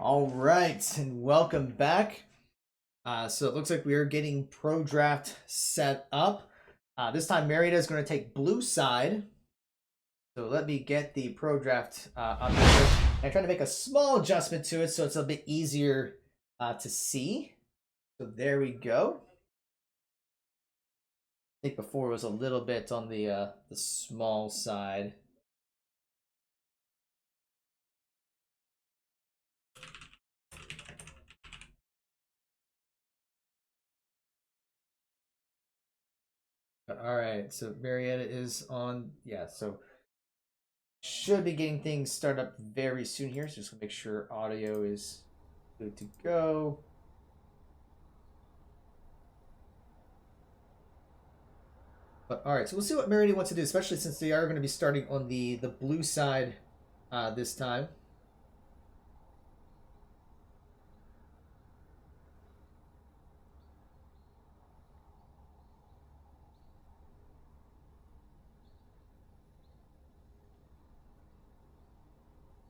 All right, and welcome back. So it looks like we are getting pro draft set up. This time Marietta is going to take blue side. So let me get the pro draft up here. I'm trying to make a small adjustment to it so it's a bit easier to see. So there we go. I think before it was a little bit on the small side. All right, so Marietta is on, yeah, so should be getting things started up very soon here. So just make sure audio is good to go. But all right, so we'll see what Marietta wants to do, especially since they are going to be starting on the blue side this time.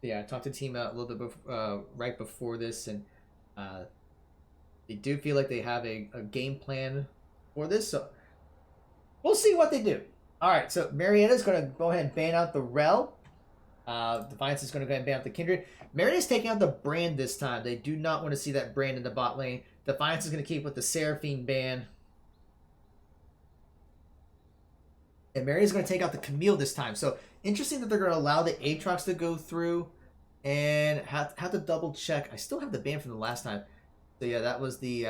Yeah, I talked to the team a little bit right before this, and they do feel like they have a game plan for this. So we'll see what they do. All right, so Marietta's going to go ahead and ban out the Rel. Defiance is going to go ahead and ban out the Kindred. Marietta's taking out the Brand this time. They do not want to see that Brand in the bot lane. Defiance is going to keep with the Seraphine ban. And Marietta's going to take out the Camille this time. So interesting that they're going to allow the Aatrox to go through. And have to double check. I still have the ban from the last time. So yeah, that was the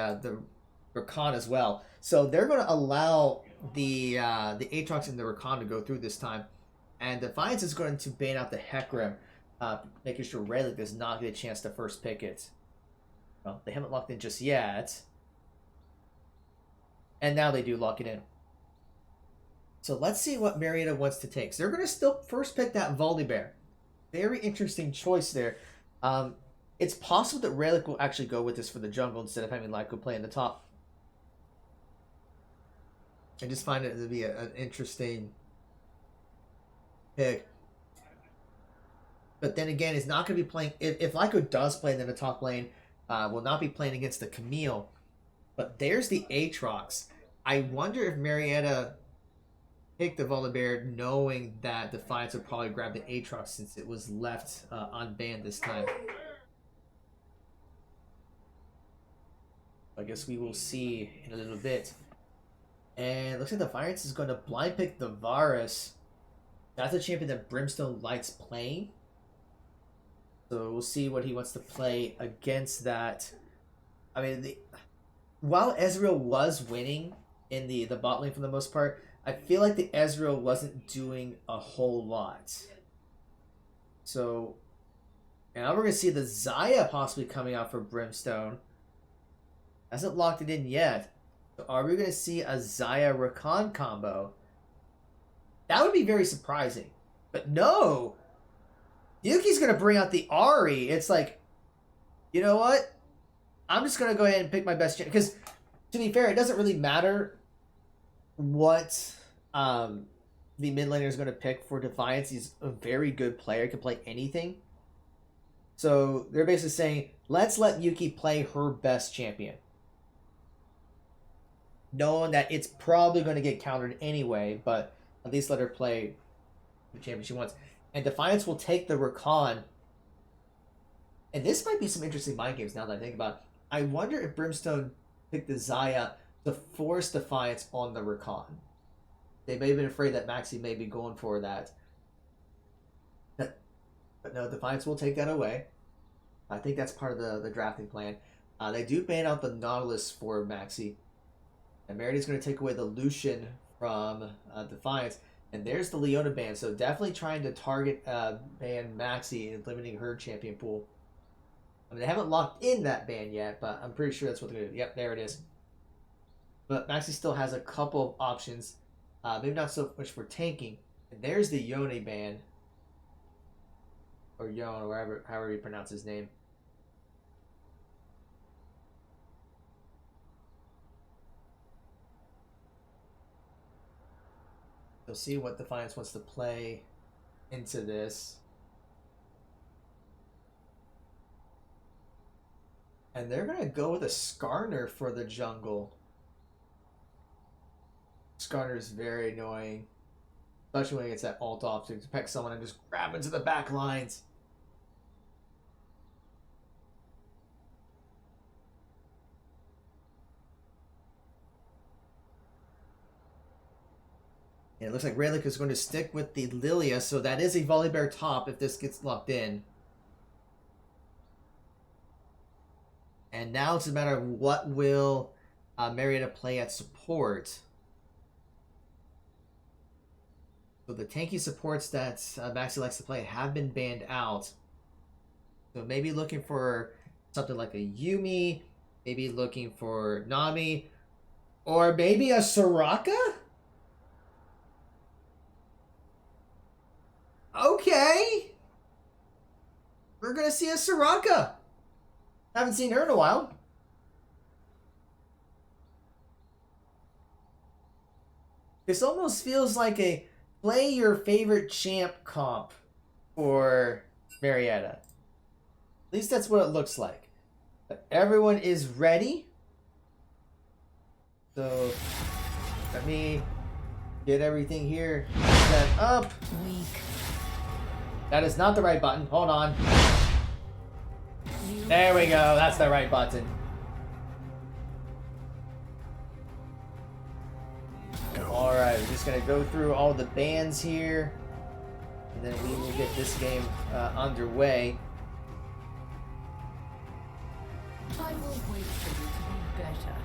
Rakan as well. So they're going to allow the Aatrox and the Rakan to go through this time. And Defiance is going to ban out the Hecarim, making sure Relic does not get a chance to first pick it. Well, they haven't locked in just yet. And now they do lock it in. So let's see what Marietta wants to take. So they're going to still first pick that Volibear. Very interesting choice there. It's possible that Relic will actually go with this for the jungle instead of having Lyco play in the top. I just find it to be an interesting pick. But then again, it's not going to be playing... If Lyco does play in the top lane, will not be playing against the Camille. But there's the Aatrox. I wonder if Marietta picked the Volibear knowing that Defiance would probably grab the Aatrox since it was left unbanned this time. I guess we will see in a little bit. And it looks like Defiance is going to blind pick the Varus. That's a champion that Brimstone likes playing. So we'll see what he wants to play against that. I mean, while Ezreal was winning in the bot lane for the most part, I feel like the Ezreal wasn't doing a whole lot. So, and now we're going to see the Xayah possibly coming out for Brimstone. Hasn't locked it in yet. So are we going to see a Xayah Rakan combo? That would be very surprising. But no! Yuki's going to bring out the Ahri. It's like, you know what? I'm just going to go ahead and pick my best chance. Because, to be fair, it doesn't really matter what the mid laner is going to pick for Defiance. He's a very good player. He can play anything. So they're basically saying, let's let Yuki play her best champion. Knowing that it's probably going to get countered anyway, but at least let her play the champion she wants. And Defiance will take the Rakan. And this might be some interesting mind games now that I think about it. I wonder if Brimstone picked the Xayah to force Defiance on the Rakan. They may have been afraid that Maxi may be going for that. But no, Defiance will take that away. I think that's part of the drafting plan. They do ban out the Nautilus for Maxi. And Mariette's going to take away the Lucian from Defiance. And there's the Leona ban. So definitely trying to target ban Maxi and limiting her champion pool. I mean, they haven't locked in that ban yet, but I'm pretty sure that's what they're going to do. Yep, there it is. But Maxi still has a couple of options. Maybe not so much for tanking. And there's the Yone ban. Or Yon, or however you pronounce his name. You'll see what Defiance wants to play into this. And they're going to go with a Skarner for the jungle. Skarner is very annoying. Especially when he gets that ult off to pick someone and just grab into the back lines. And it looks like Relic is going to stick with the Lilia, so that is a Volibear top if this gets locked in. And now it's a matter of what will Marietta play at support. So the tanky supports that Maxi likes to play have been banned out. So maybe looking for something like a Yuumi, maybe looking for Nami, or maybe a Soraka? Okay. We're going to see a Soraka. Haven't seen her in a while. This almost feels like a play your favorite champ comp for Marietta. At least that's what it looks like. But everyone is ready. So let me get everything here set up. Weak. That is not the right button. Hold on. You There we go. That's the right button. Alright, we're just going to go through all the bands here. And then we will get this game underway. I will wait for you to be better.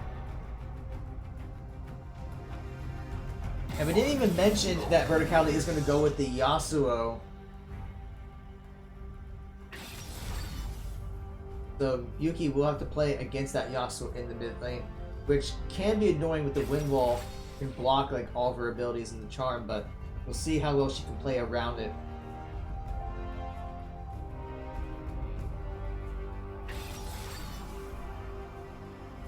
And we didn't even mention that verticality is going to go with the Yasuo. So Yuki will have to play against that Yasuo in the mid lane, which can be annoying with the wind wall. Can block like all of her abilities in the charm, but we'll see how well she can play around it.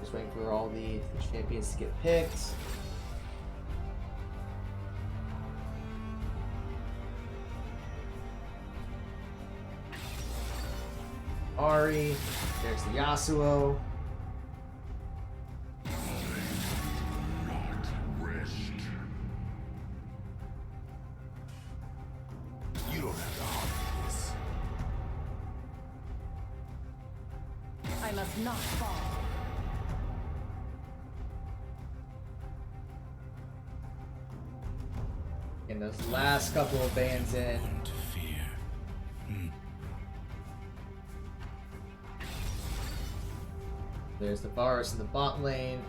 Just waiting for all the champions to get picked. Ari, there's the Yasuo. You don't have to hop this. I must not fall. And those last couple of bands in. To fear. There's the Varus in the bot lane.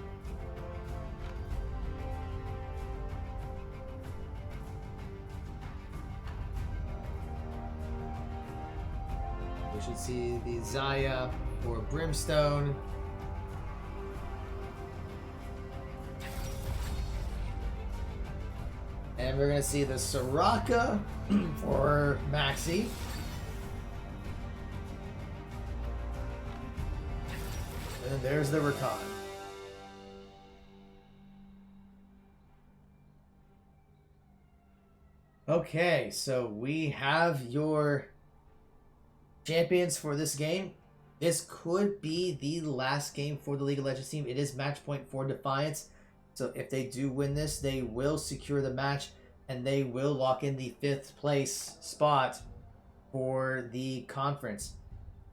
We should see the Zaya for Brimstone. And we're going to see the Soraka for Maxi. And there's the Rakan. Okay, so we have your champions for this game. This could be the last game for the League of Legends team. It is match point for Defiance. So if they do win this, they will secure the match and they will lock in the 5th place spot for the conference.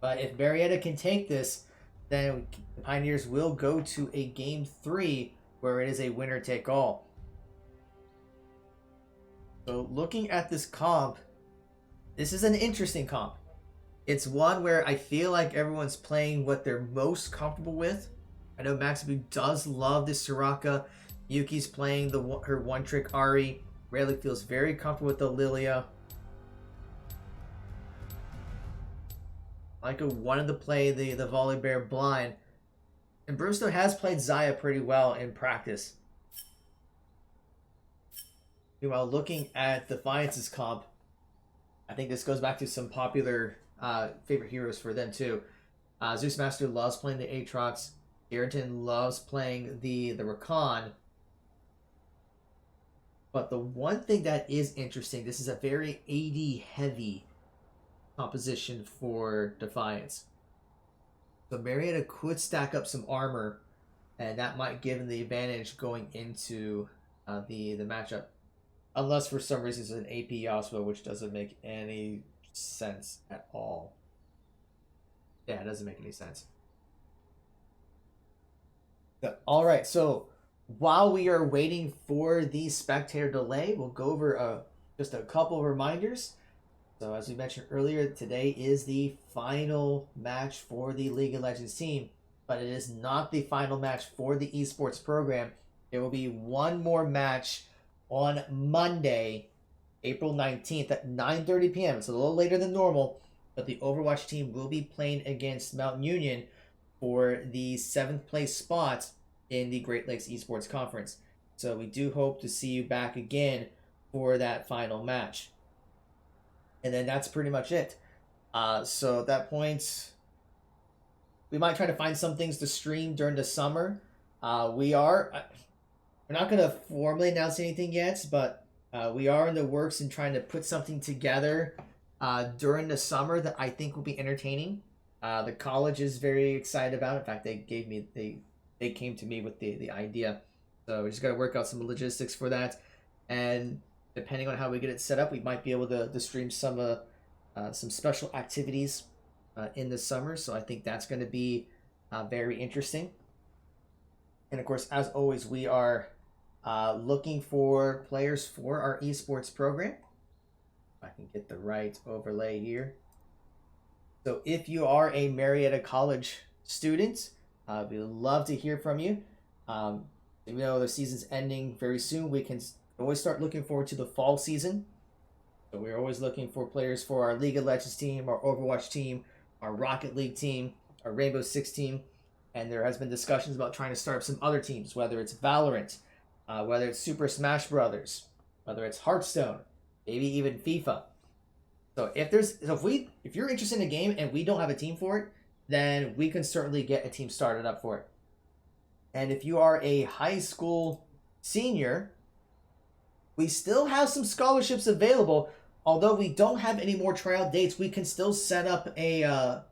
But if Marietta can take this, then the Pioneers will go to a game 3 where it is a winner take all. So looking at this comp, this is an interesting comp. It's one where I feel like everyone's playing what they're most comfortable with. I know Maxibu does love this Soraka. Yuki's playing her one-trick Ari. Rayleigh feels very comfortable with the Lilia. Micah wanted to play the Volibear blind. And Brimstone has played Zaya pretty well in practice. Meanwhile, looking at Defiance's comp, I think this goes back to some popular favorite heroes for them too. Zeus Master loves playing the Aatrox. Irritan loves playing the Rakan. But the one thing that is interesting, this is a very AD heavy composition for Defiance. So Marietta could stack up some armor, and that might give him the advantage going into the matchup. Unless for some reason it's an AP Yasuo, which doesn't make any sense at all. Yeah, it doesn't make any sense. Alright, so while we are waiting for the spectator delay, we'll go over just a couple of reminders. So as we mentioned earlier, today is the final match for the League of Legends team, but it is not the final match for the esports program. There will be one more match on Monday, April 19th at 9:30 p.m. It's a little later than normal, but the Overwatch team will be playing against Mount Union for the 7th place spot in the Great Lakes Esports Conference. So we do hope to see you back again for that final match. And then that's pretty much it. So at that point, we might try to find some things to stream during the summer. We're not going to formally announce anything yet, but we are in the works and trying to put something together during the summer that I think will be entertaining. The college is very excited about it. In fact, they came to me with the idea. So we just got to work out some logistics for that, and depending on how we get it set up, we might be able to stream some special activities in the summer. So I think that's going to be very interesting. And of course, as always, we are looking for players for our esports program. If I can get the right overlay here. So if you are a Marietta College student, we would love to hear from you. Even though the season's ending very soon, we can always start looking forward to the fall season. So we're always looking for players for our League of Legends team, our Overwatch team, our Rocket League team, our Rainbow Six team. And there has been discussions about trying to start up some other teams, whether it's Valorant, whether it's Super Smash Brothers, whether it's Hearthstone, maybe even FIFA. So if you're interested in a game and we don't have a team for it, then we can certainly get a team started up for it. And if you are a high school senior, we still have some scholarships available. Although we don't have any more tryout dates, we can still set up a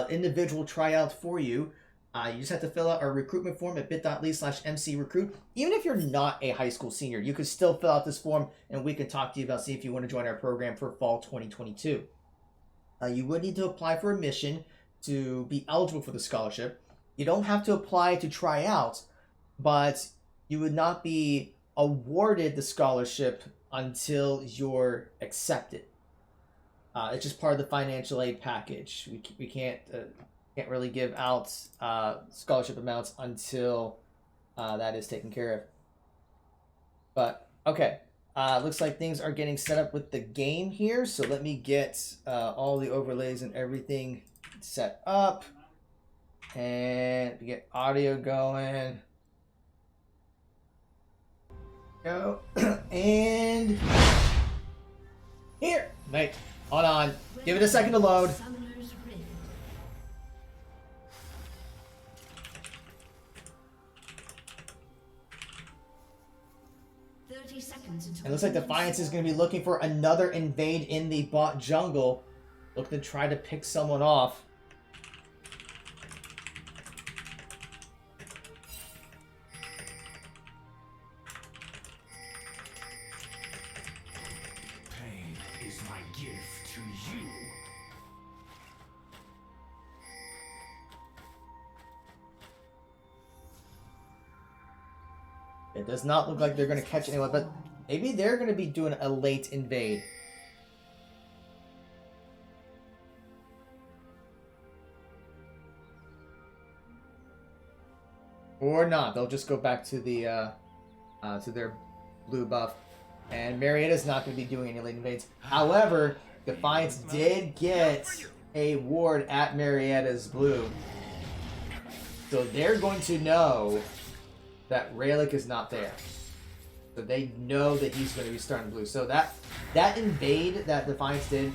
individual tryout for you. You just have to fill out our recruitment form at bit.ly/mcrecruit. Even if you're not a high school senior, you could still fill out this form and we can talk to you about see if you want to join our program for fall 2022. You would need to apply for admission to be eligible for the scholarship. You don't have to apply to try out, but you would not be awarded the scholarship until you're accepted. It's just part of the financial aid package. We can't really give out scholarship amounts until that is taken care of. But okay, looks like things are getting set up with the game here. So let me get all the overlays and everything set up, and we get audio going. Go and here. Wait, hold on. Give it a second to load. It looks like Defiance is going to be looking for another invade in the bot jungle. Looking to try to pick someone off. Pain is my gift to you. It does not look like they're going to catch anyone, but maybe they're going to be doing a late invade. Or not. They'll just go back to the to their blue buff. And Marietta's not going to be doing any late invades. However, Defiance did get a ward at Marietta's blue. So they're going to know that Relic is not there. So they know that he's going to be starting blue. So that invade that Defiance did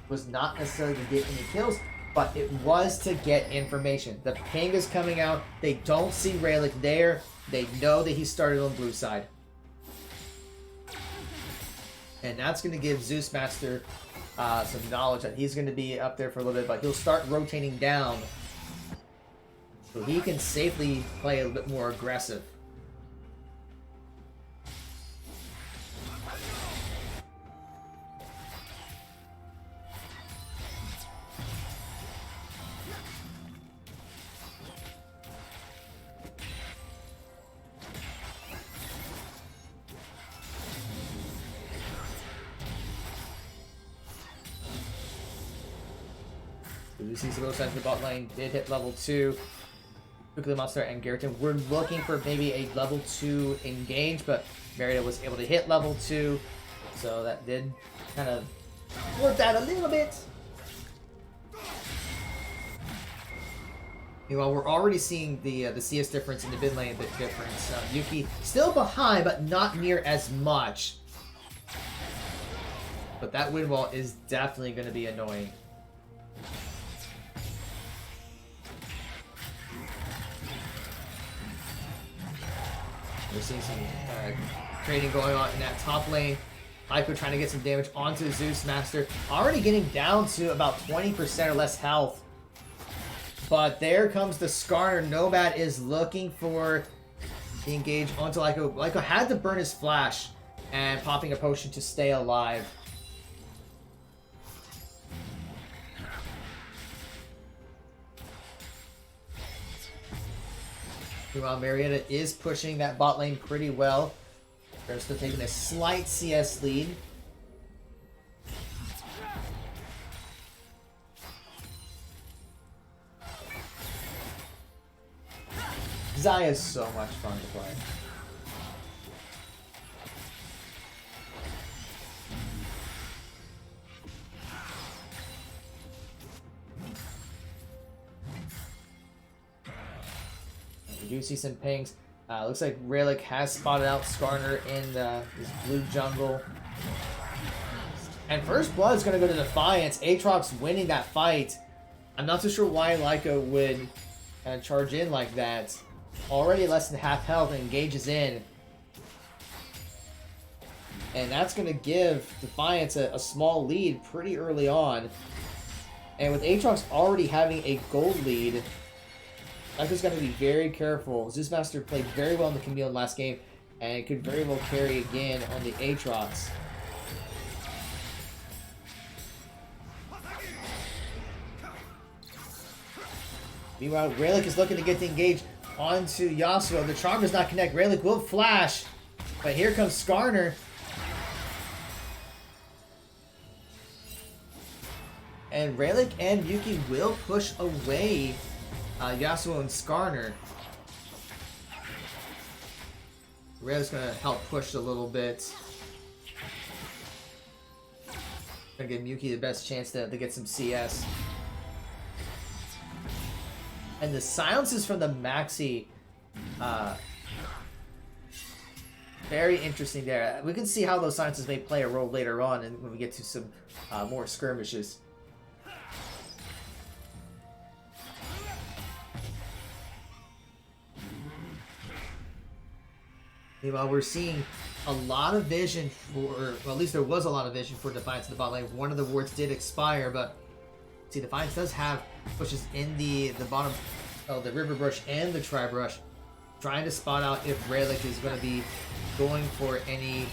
was not necessarily to get any kills, but it was to get information. The ping is coming out. They don't see Relic there. They know that he started on blue side. And that's going to give Zeus Master some knowledge that he's going to be up there for a little bit, but he'll start rotating down so he can safely play a little bit more aggressive. We see some signs in the bot lane. Did hit level 2. Quickly Monster and Garriton. We're looking for maybe a level 2 engage, but Marietta was able to hit level 2. So that did kind of work out a little bit. Meanwhile, we're already seeing the CS difference in the mid lane a bit different. Yuki still behind, but not near as much. But that wind wall is definitely going to be annoying. We're seeing some trading going on in that top lane. Hypo trying to get some damage onto Zeus Master. Already getting down to about 20% or less health. But there comes the Skarner. Nomad is looking for the engage onto Lyco. Lyco had to burn his flash and popping a potion to stay alive. Meanwhile, Marietta is pushing that bot lane pretty well. They're still taking a slight CS lead. Xayah is so much fun to play. We do see some pings. Looks like Relic has spotted out Skarner in this blue jungle. And first blood is going to go to Defiance. Aatrox winning that fight. I'm not too sure why Lyco would charge in like that. Already less than half health and engages in. And that's going to give Defiance a small lead pretty early on. And with Aatrox already having a gold lead, Lyco's got to be very careful. Zeus Master played very well in the Camille last game, and could very well carry again on the Aatrox. Meanwhile, Relic is looking to get the engage onto Yasuo. The charm does not connect. Relic will flash, but here comes Skarner. And Relic and Yuki will push away Yasuo and Skarner. Relic's gonna help push a little bit. Gonna give Yuki the best chance to get some CS. And the silences from the Maxi, very interesting there. We can see how those silences may play a role later on, and when we get to some more skirmishes. Meanwhile, we're seeing a lot of vision for, well, at least there was a lot of vision for Defiance in the bot lane. One of the wards did expire, but see, Defiance does have pushes in the bottom of the River Brush and the Tri Brush, trying to spot out if Relic is going to be going for any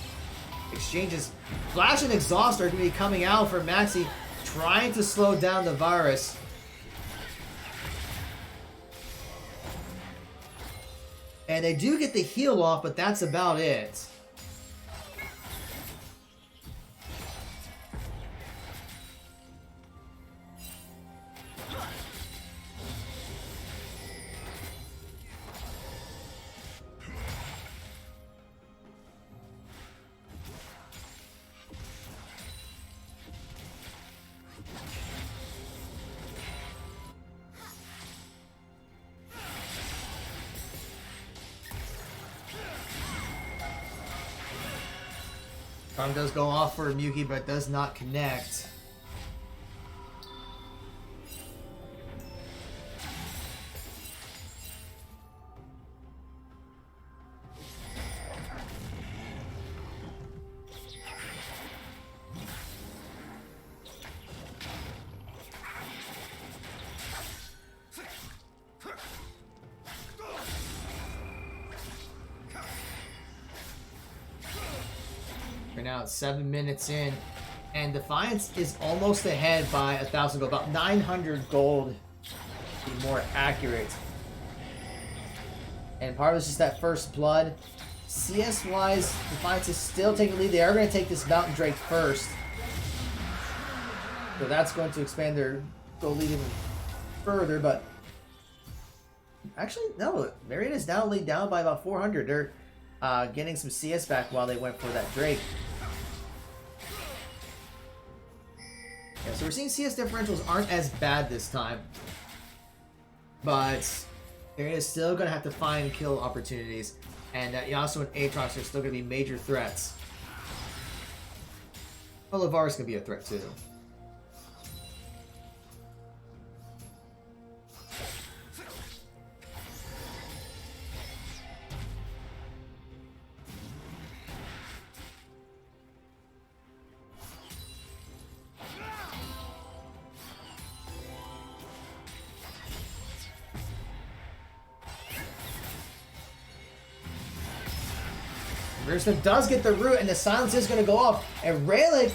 exchanges. Flash and Exhaust are going to be coming out for Maxi, trying to slow down the virus. And they do get the heal off, but that's about it. Charm does go off for Miyuki, but does not connect. We're now at 7 minutes in, and Defiance is almost ahead by 1,000 gold, about 900 gold to be more accurate. And part of it's just that first blood. CS-wise, Defiance is still taking the lead. They are going to take this Mountain Drake first. So that's going to expand their gold lead even further, but actually, no, Marietta's now lead down by about 400. They're getting some CS back while they went for that Drake. Yeah, so we're seeing CS differentials aren't as bad this time, but they're still going to have to find kill opportunities, and Yasuo and Aatrox are still going to be major threats. Well, Lavar's going to be a threat too. Brimstone does get the root, and the silence is going to go off. And Rayleigh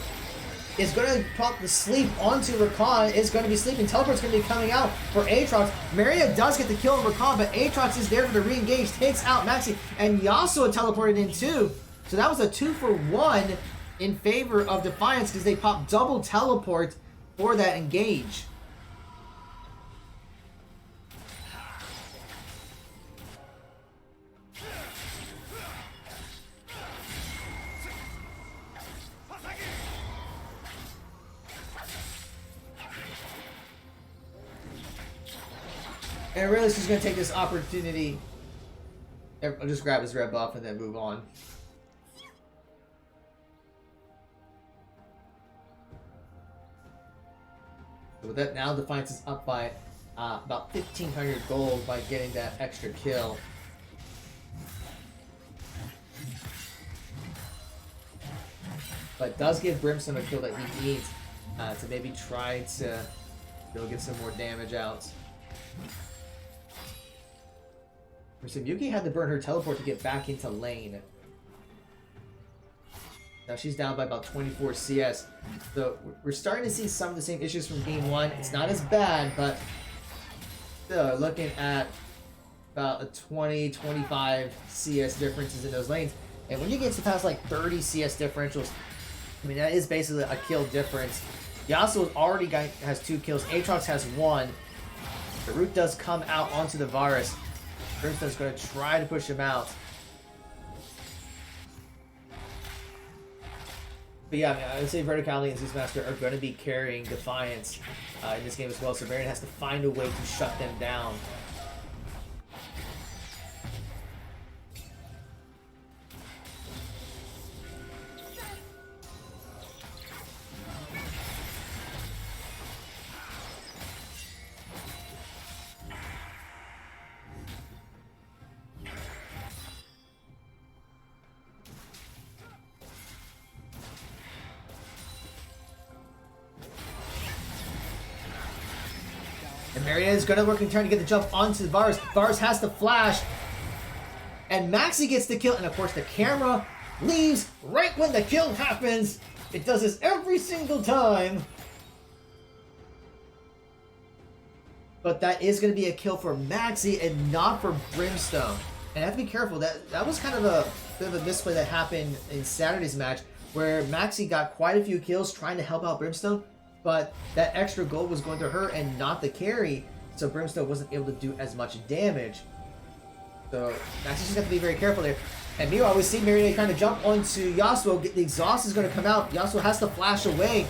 is going to pop the sleep onto Rakan, is going to be sleeping. Teleport's going to be coming out for Aatrox. Marietta does get the kill on Rakan, but Aatrox is there for the re-engage, takes out Maxi, and Yasuo teleported in too. So that was a 2-for-1 in favor of Defiance because they popped double teleport for that engage. And Aurelius is going to take this opportunity. I'll just grab his red buff and then move on. So with that, now Defiance is up by about 1,500 gold by getting that extra kill. But does give Brimstone a kill that he needs to maybe try to get some more damage out. So Yuki had to burn her teleport to get back into lane. Now she's down by about 24 CS. So we're starting to see some of the same issues from game 1. It's not as bad, but still looking at about a 20-25 CS differences in those lanes. And when you get to past like 30 CS differentials, I mean that is basically a kill difference. Yasuo already has 2 kills. Aatrox has 1. The root does come out onto the Varus. Brimstone's going to try to push him out. But yeah, I mean, I would say Verticality and Zeus Master are going to be carrying Defiance in this game as well, so Baron has to find a way to shut them down. And Marietta is going to work in turn to get the jump onto the Varus. Varus has to flash. And Maxi gets the kill. And of course the camera leaves right when the kill happens. It does this every single time. But that is going to be a kill for Maxi and not for Brimstone. And I have to be careful. That was kind of a bit of a misplay that happened in Saturday's match, where Maxi got quite a few kills trying to help out Brimstone. But that extra gold was going to her and not the carry, so Brimstone wasn't able to do as much damage. So Maxi's just got to be very careful there. And meanwhile, we see Marietta trying to jump onto Yasuo. The exhaust is going to come out. Yasuo has to flash away.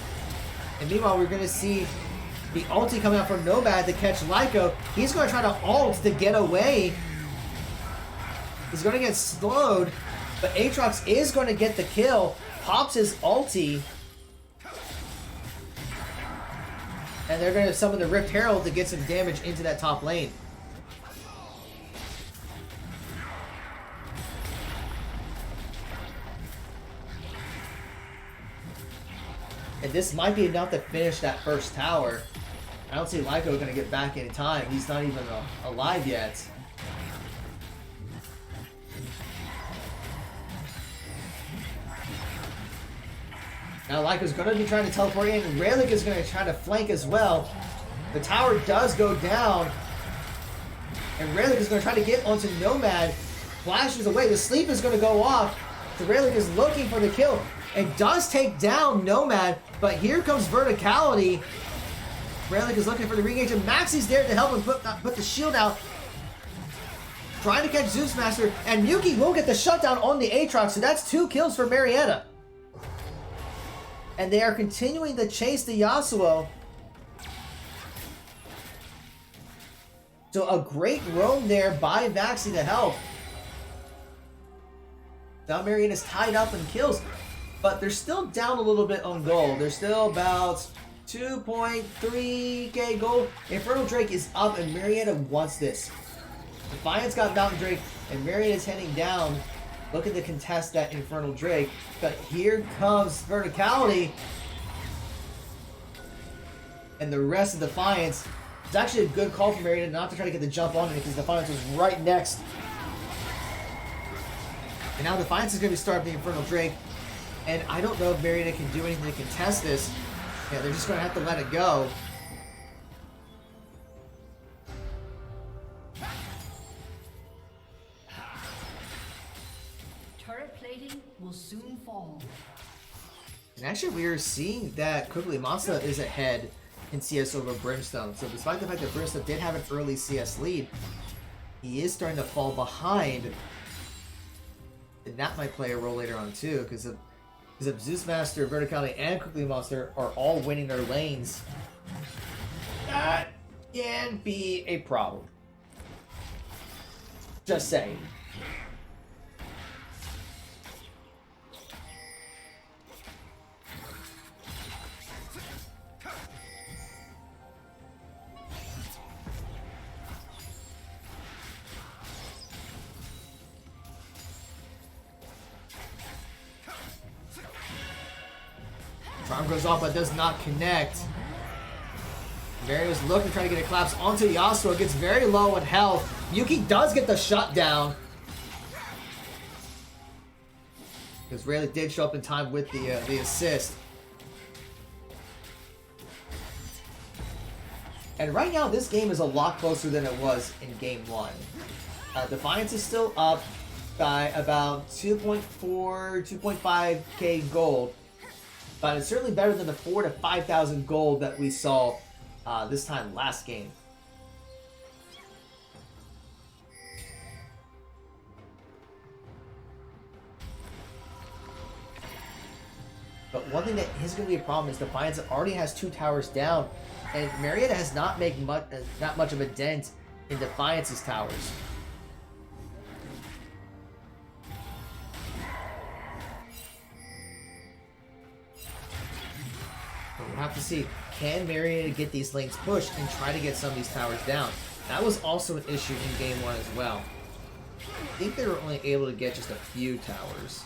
And meanwhile, we're going to see the ulti coming out from Nomad to catch Lyco. He's going to try to ult to get away. He's going to get slowed, but Aatrox is going to get the kill. Pops his ulti. And they're going to summon the Rift Herald to get some damage into that top lane. And this might be enough to finish that first tower. I don't see Lyco going to get back in time. He's not even alive yet. Now Lyco's going to be trying to teleport in. Rayleigh is going to try to flank as well. The tower does go down. And Rayleigh is going to try to get onto Nomad. Flashes away. The sleep is going to go off. So Rayleigh is looking for the kill. And does take down Nomad. But here comes Verticality. Rayleigh is looking for the re-engage. And Maxi's there to help him put the shield out. Trying to catch Zeus Master. And Yuki will get the shutdown on the Aatrox. So that's 2 kills for Marietta. And they are continuing to chase the Yasuo. So a great roam there by Maxi to help. Now Marietta's tied up in kills. But they're still down a little bit on gold. They're still about 2.3k gold. Infernal Drake is up and Marietta wants this. Defiance got Mountain Drake and Marietta's heading down. Looking to contest that Infernal Drake. But here comes Verticality. And the rest of Defiance. It's actually a good call from Marietta not to try to get the jump on it because Defiance was right next. And now Defiance is going to be starting the Infernal Drake. And I don't know if Marietta can do anything to contest this. Yeah, they're just going to have to let it go. Turret plating will soon fall. And actually, we are seeing that quickly Monster is ahead in CS over Brimstone. So despite the fact that Brimstone did have an early CS lead, he is starting to fall behind. And that might play a role later on too, because if Zeus Master, Verticality, and Quickly Monster are all winning their lanes, that can be a problem. Just saying. Charm goes off but does not connect. Mary was looking, trying to get a collapse onto Yasuo. Gets very low in health. Yuki does get the shutdown. Because Rayleigh did show up in time with the assist. And right now, this game is a lot closer than it was in Game 1. Defiance is still up by about 2.4, 2.5k gold. But it's certainly better than the 4,000 to 5,000 gold that we saw this time last game. But one thing that is going to be a problem is Defiance already has 2 towers down, and Marietta has not made not much of a dent in Defiance's towers. We'll have to see, can Marietta get these lanes pushed and try to get some of these towers down? That was also an issue in Game 1 as well. I think they were only able to get just a few towers.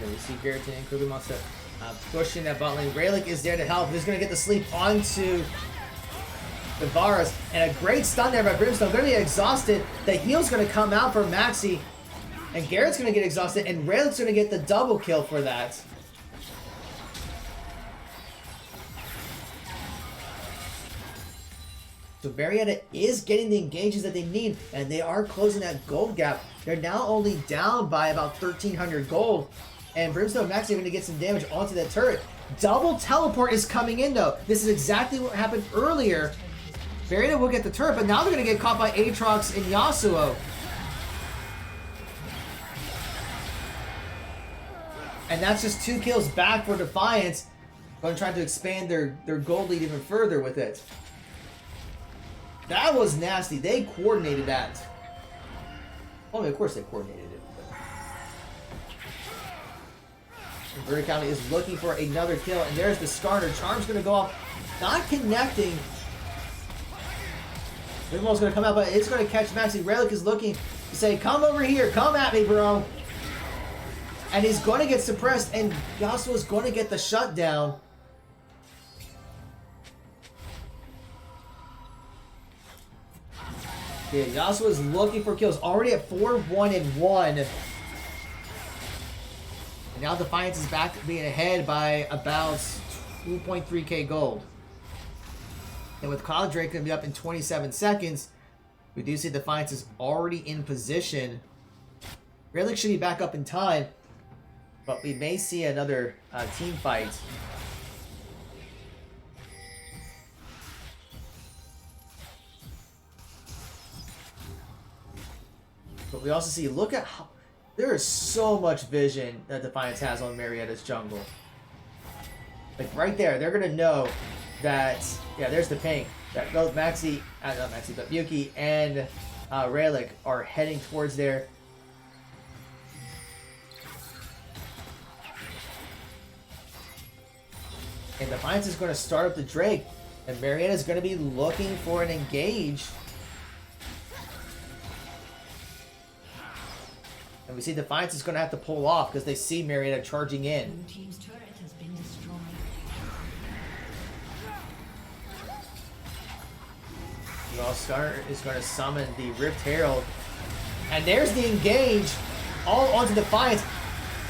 We see Garrett and Kruger Monster pushing that bot lane. Rayleigh is there to help. He's going to get the sleep onto the Varus. And a great stun there by Brimstone. Going to be exhausted. The heal's going to come out for Maxi. And Garrett's going to get exhausted. And Rayleigh's going to get the double kill for that. So Marietta is getting the engages that they need. And they are closing that gold gap. They're now only down by about 1,300 gold. And Brimstone and Maxi are going to get some damage onto that turret. Double teleport is coming in, though. This is exactly what happened earlier. Marietta will get the turret, but now they're going to get caught by Aatrox and Yasuo. And that's just 2 kills back for Defiance. Going to try to expand their gold lead even further with it. That was nasty. They coordinated that. Well, I mean, of course they coordinated it. Verticality is looking for another kill, and there's the Skarner. Charm's going to go off, not connecting. Rimmel's going to come out, but it's going to catch Maxi. Relic is looking to say, come over here, come at me, bro. And he's going to get suppressed, and Yasuo is going to get the shutdown. Yeah, Yasuo is looking for kills, already at 4-1-1. And now Defiance is back to being ahead by about 2.3k gold. And with Cloud Drake going to be up in 27 seconds, we do see Defiance is already in position. Relic should be back up in time, but we may see another team fight. But we also see, look at how There is so much vision that Defiance has on Marietta's jungle. Like right there, they're gonna know that, yeah, there's the ping, that both Maxi, not Maxi, but Yuki and Rayleigh are heading towards there. And Defiance is going to start up the Drake, and Marietta is going to be looking for an engage. And we see Defiance is going to have to pull off because they see Marietta charging in. Blue team's turret has been destroyed. Scar is going to summon the Rift Herald. And there's the engage all onto Defiance.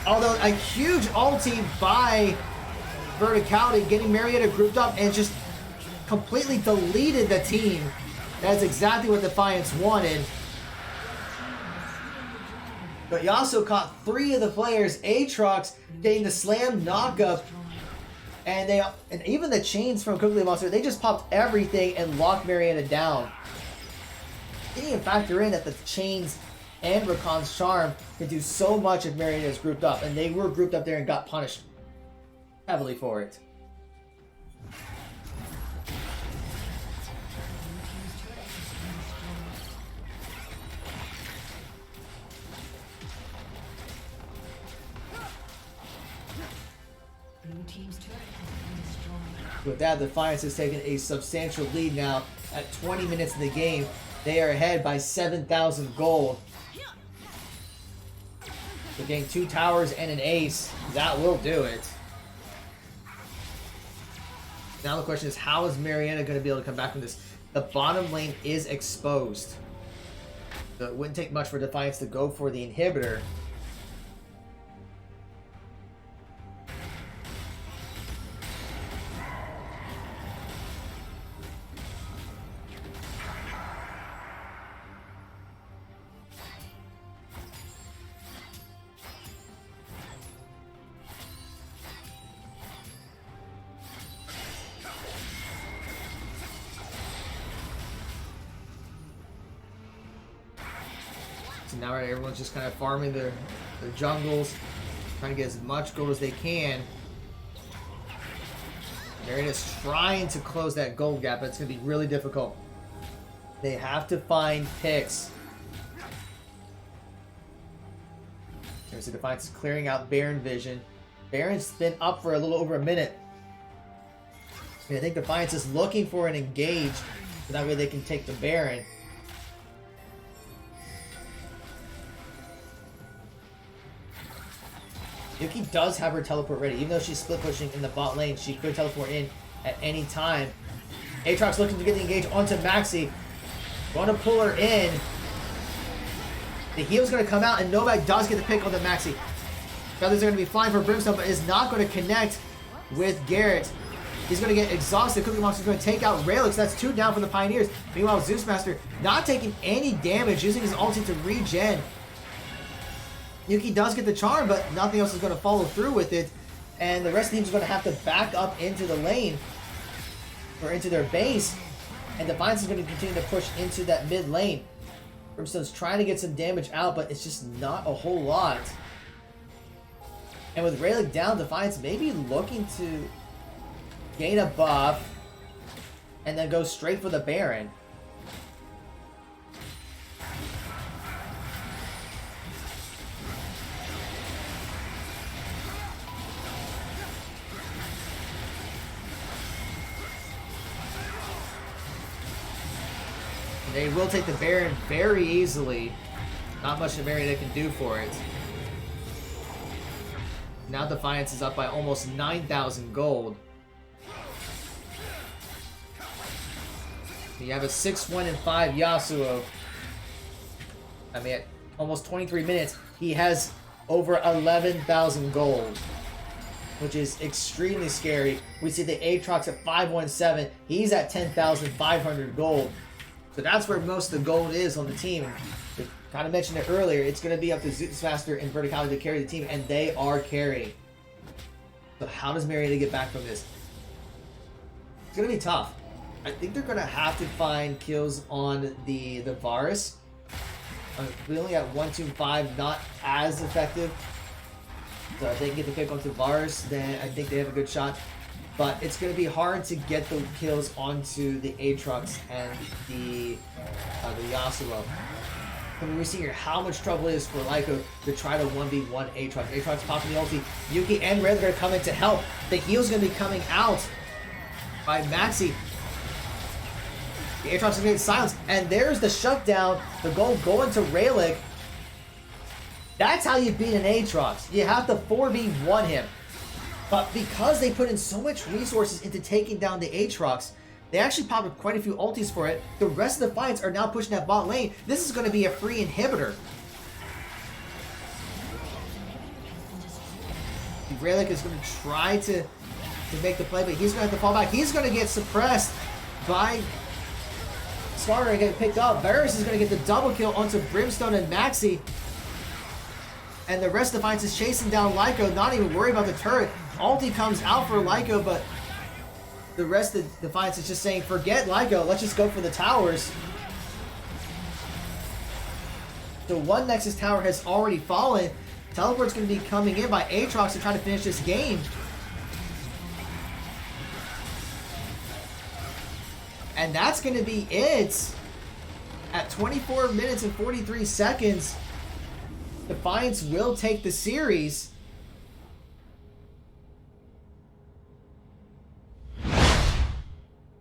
Although a huge ulti by Verticality, getting Marietta grouped up and just completely deleted the team. That's exactly what Defiance wanted. But you also caught 3 of the players, Aatrox getting the slam knockup, and even the chains from Cookie Monster, they just popped everything and locked Marietta down. Didn't even factor in that the chains and Rakan's charm can do so much if Marietta is grouped up, and they were grouped up there and got punished heavily for it. Blue team's turret has been destroyed. With that, Defiance has taken a substantial lead now. At 20 minutes in the game, they are ahead by 7,000 gold. So getting 2 towers and an ace, that will do it. Now the question is, how is Marietta going to be able to come back from this? The bottom lane is exposed. So it wouldn't take much for Defiance to go for the inhibitor. So now everyone's just kind of farming their jungles, trying to get as much gold as they can. Marietta's trying to close that gold gap, but it's going to be really difficult. They have to find picks. There's the Defiance is clearing out Baron vision. Baron's been up for a little over a minute. And I think Defiance is looking for an engage, so that way they can take the Baron. Yuki does have her teleport ready. Even though she's split pushing in the bot lane, she could teleport in at any time. Aatrox looking to get the engage onto Maxi. Going to pull her in. The heal's going to come out, and Novak does get the pick on the Maxi. Feathers are going to be flying for Brimstone, but is not going to connect with Garrett. He's going to get exhausted. Cookie Monster's going to take out Raelix. That's 2 down for the Pioneers. Meanwhile, Zeus Master not taking any damage, using his ulti to regen. Yuki does get the charm, but nothing else is going to follow through with it. And the rest of the team is going to have to back up into the lane, or into their base. And Defiance is going to continue to push into that mid lane. Brimstone's trying to get some damage out, but it's just not a whole lot. And with Rayleigh down, Defiance may be looking to gain a buff and then go straight for the Baron. They will take the Baron very easily. Not much the Marietta can do for it. Now Defiance is up by almost 9,000 gold. You have a 6-1 and 5 Yasuo. I mean, at almost 23 minutes, he has over 11,000 gold, which is extremely scary. We see the Aatrox at 517. He's at 10,500 gold. So that's where most of the gold is on the team. I kind of mentioned it earlier. It's going to be up to Zeus Master and Verticality to carry the team, and they are carrying. So how does Marietta get back from this? It's going to be tough. I think they're going to have to find kills on the Varus. We only got 1, 2, 5, not as effective. So if they can get the pick onto Varus, then I think they have a good shot. But it's going to be hard to get the kills onto the Aatrox and the Yasuo. I mean, we're seeing here how much trouble it is for Lyco to try to 1v1 Aatrox. Aatrox popping the ulti. Yuki and Red are going to come in to help. The heal's going to be coming out by Maxi. The Aatrox is getting silenced. And there's the shutdown. The goal going to Relic. That's how you beat an Aatrox. You have to 4v1 him. But because they put in so much resources into taking down the Aatrox, they actually popped up quite a few ultis for it. The rest of the fights are now pushing that bot lane. This is going to be a free inhibitor. Relic is going to try to make the play, but he's going to have to fall back. He's going to get suppressed by Skarner and get picked up. Varus is going to get the double kill onto Brimstone and Maxi. And the rest of Defiance is chasing down Lyco, not even worried about the turret. Ulti comes out for Lyco, but the rest of Defiance is just saying, forget Lyco, let's just go for the towers. So one Nexus tower has already fallen. Teleport's going to be coming in by Aatrox to try to finish this game. And that's going to be it. At 24 minutes and 43 seconds, Defiance will take the series.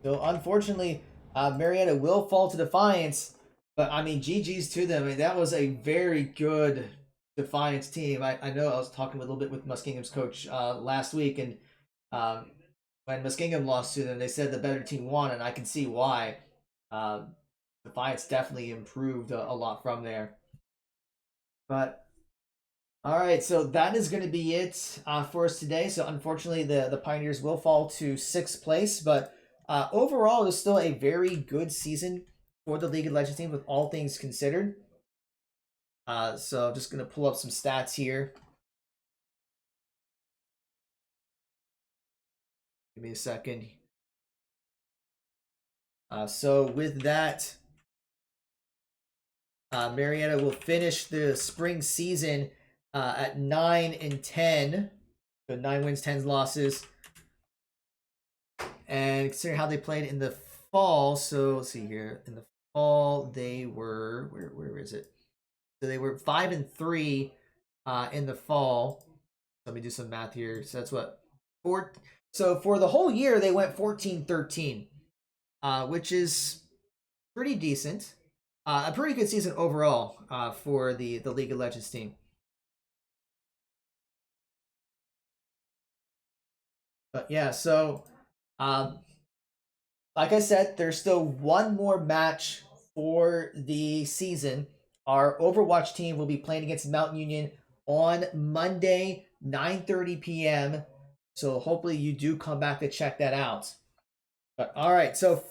So unfortunately, Marietta will fall to Defiance. But I mean, GG's to them. I mean, that was a very good Defiance team. I know I was talking a little bit with Muskingham's coach last week, and when Muskingum lost to them, they said the better team won, and I can see why. Defiance definitely improved a lot from there. But all right, so that is going to be it for us today. So unfortunately, the Pioneers will fall to 6th place, but overall, it was still a very good season for the League of Legends team with all things considered. So I'm just going to pull up some stats here. Give me a second. So with that, Marietta will finish the spring season at 9-10. So 9 wins, 10 losses. And considering how they played in the fall, so let's see here. In the fall, they were where is it? So they were 5-3 in the fall. Let me do some math here. So that's what so for the whole year they went 14-13, which is pretty decent. A pretty good season overall for the League of Legends team. But yeah, so like I said, there's still one more match for the season. Our Overwatch team will be playing against Mountain Union on Monday, 9:30 p.m. So hopefully you do come back to check that out. But all right, so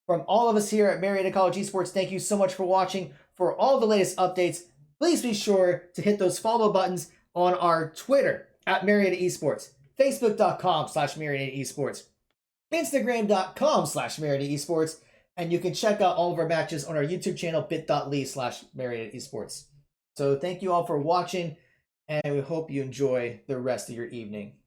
from all of us here at Marietta College Esports, thank you so much for watching. For all the latest updates, please be sure to hit those follow buttons on our Twitter at Marietta Esports, Facebook.com/Marietta Esports, Instagram.com/Marietta Esports, and you can check out all of our matches on our YouTube channel, bit.ly/Marietta Esports. So thank you all for watching, and we hope you enjoy the rest of your evening.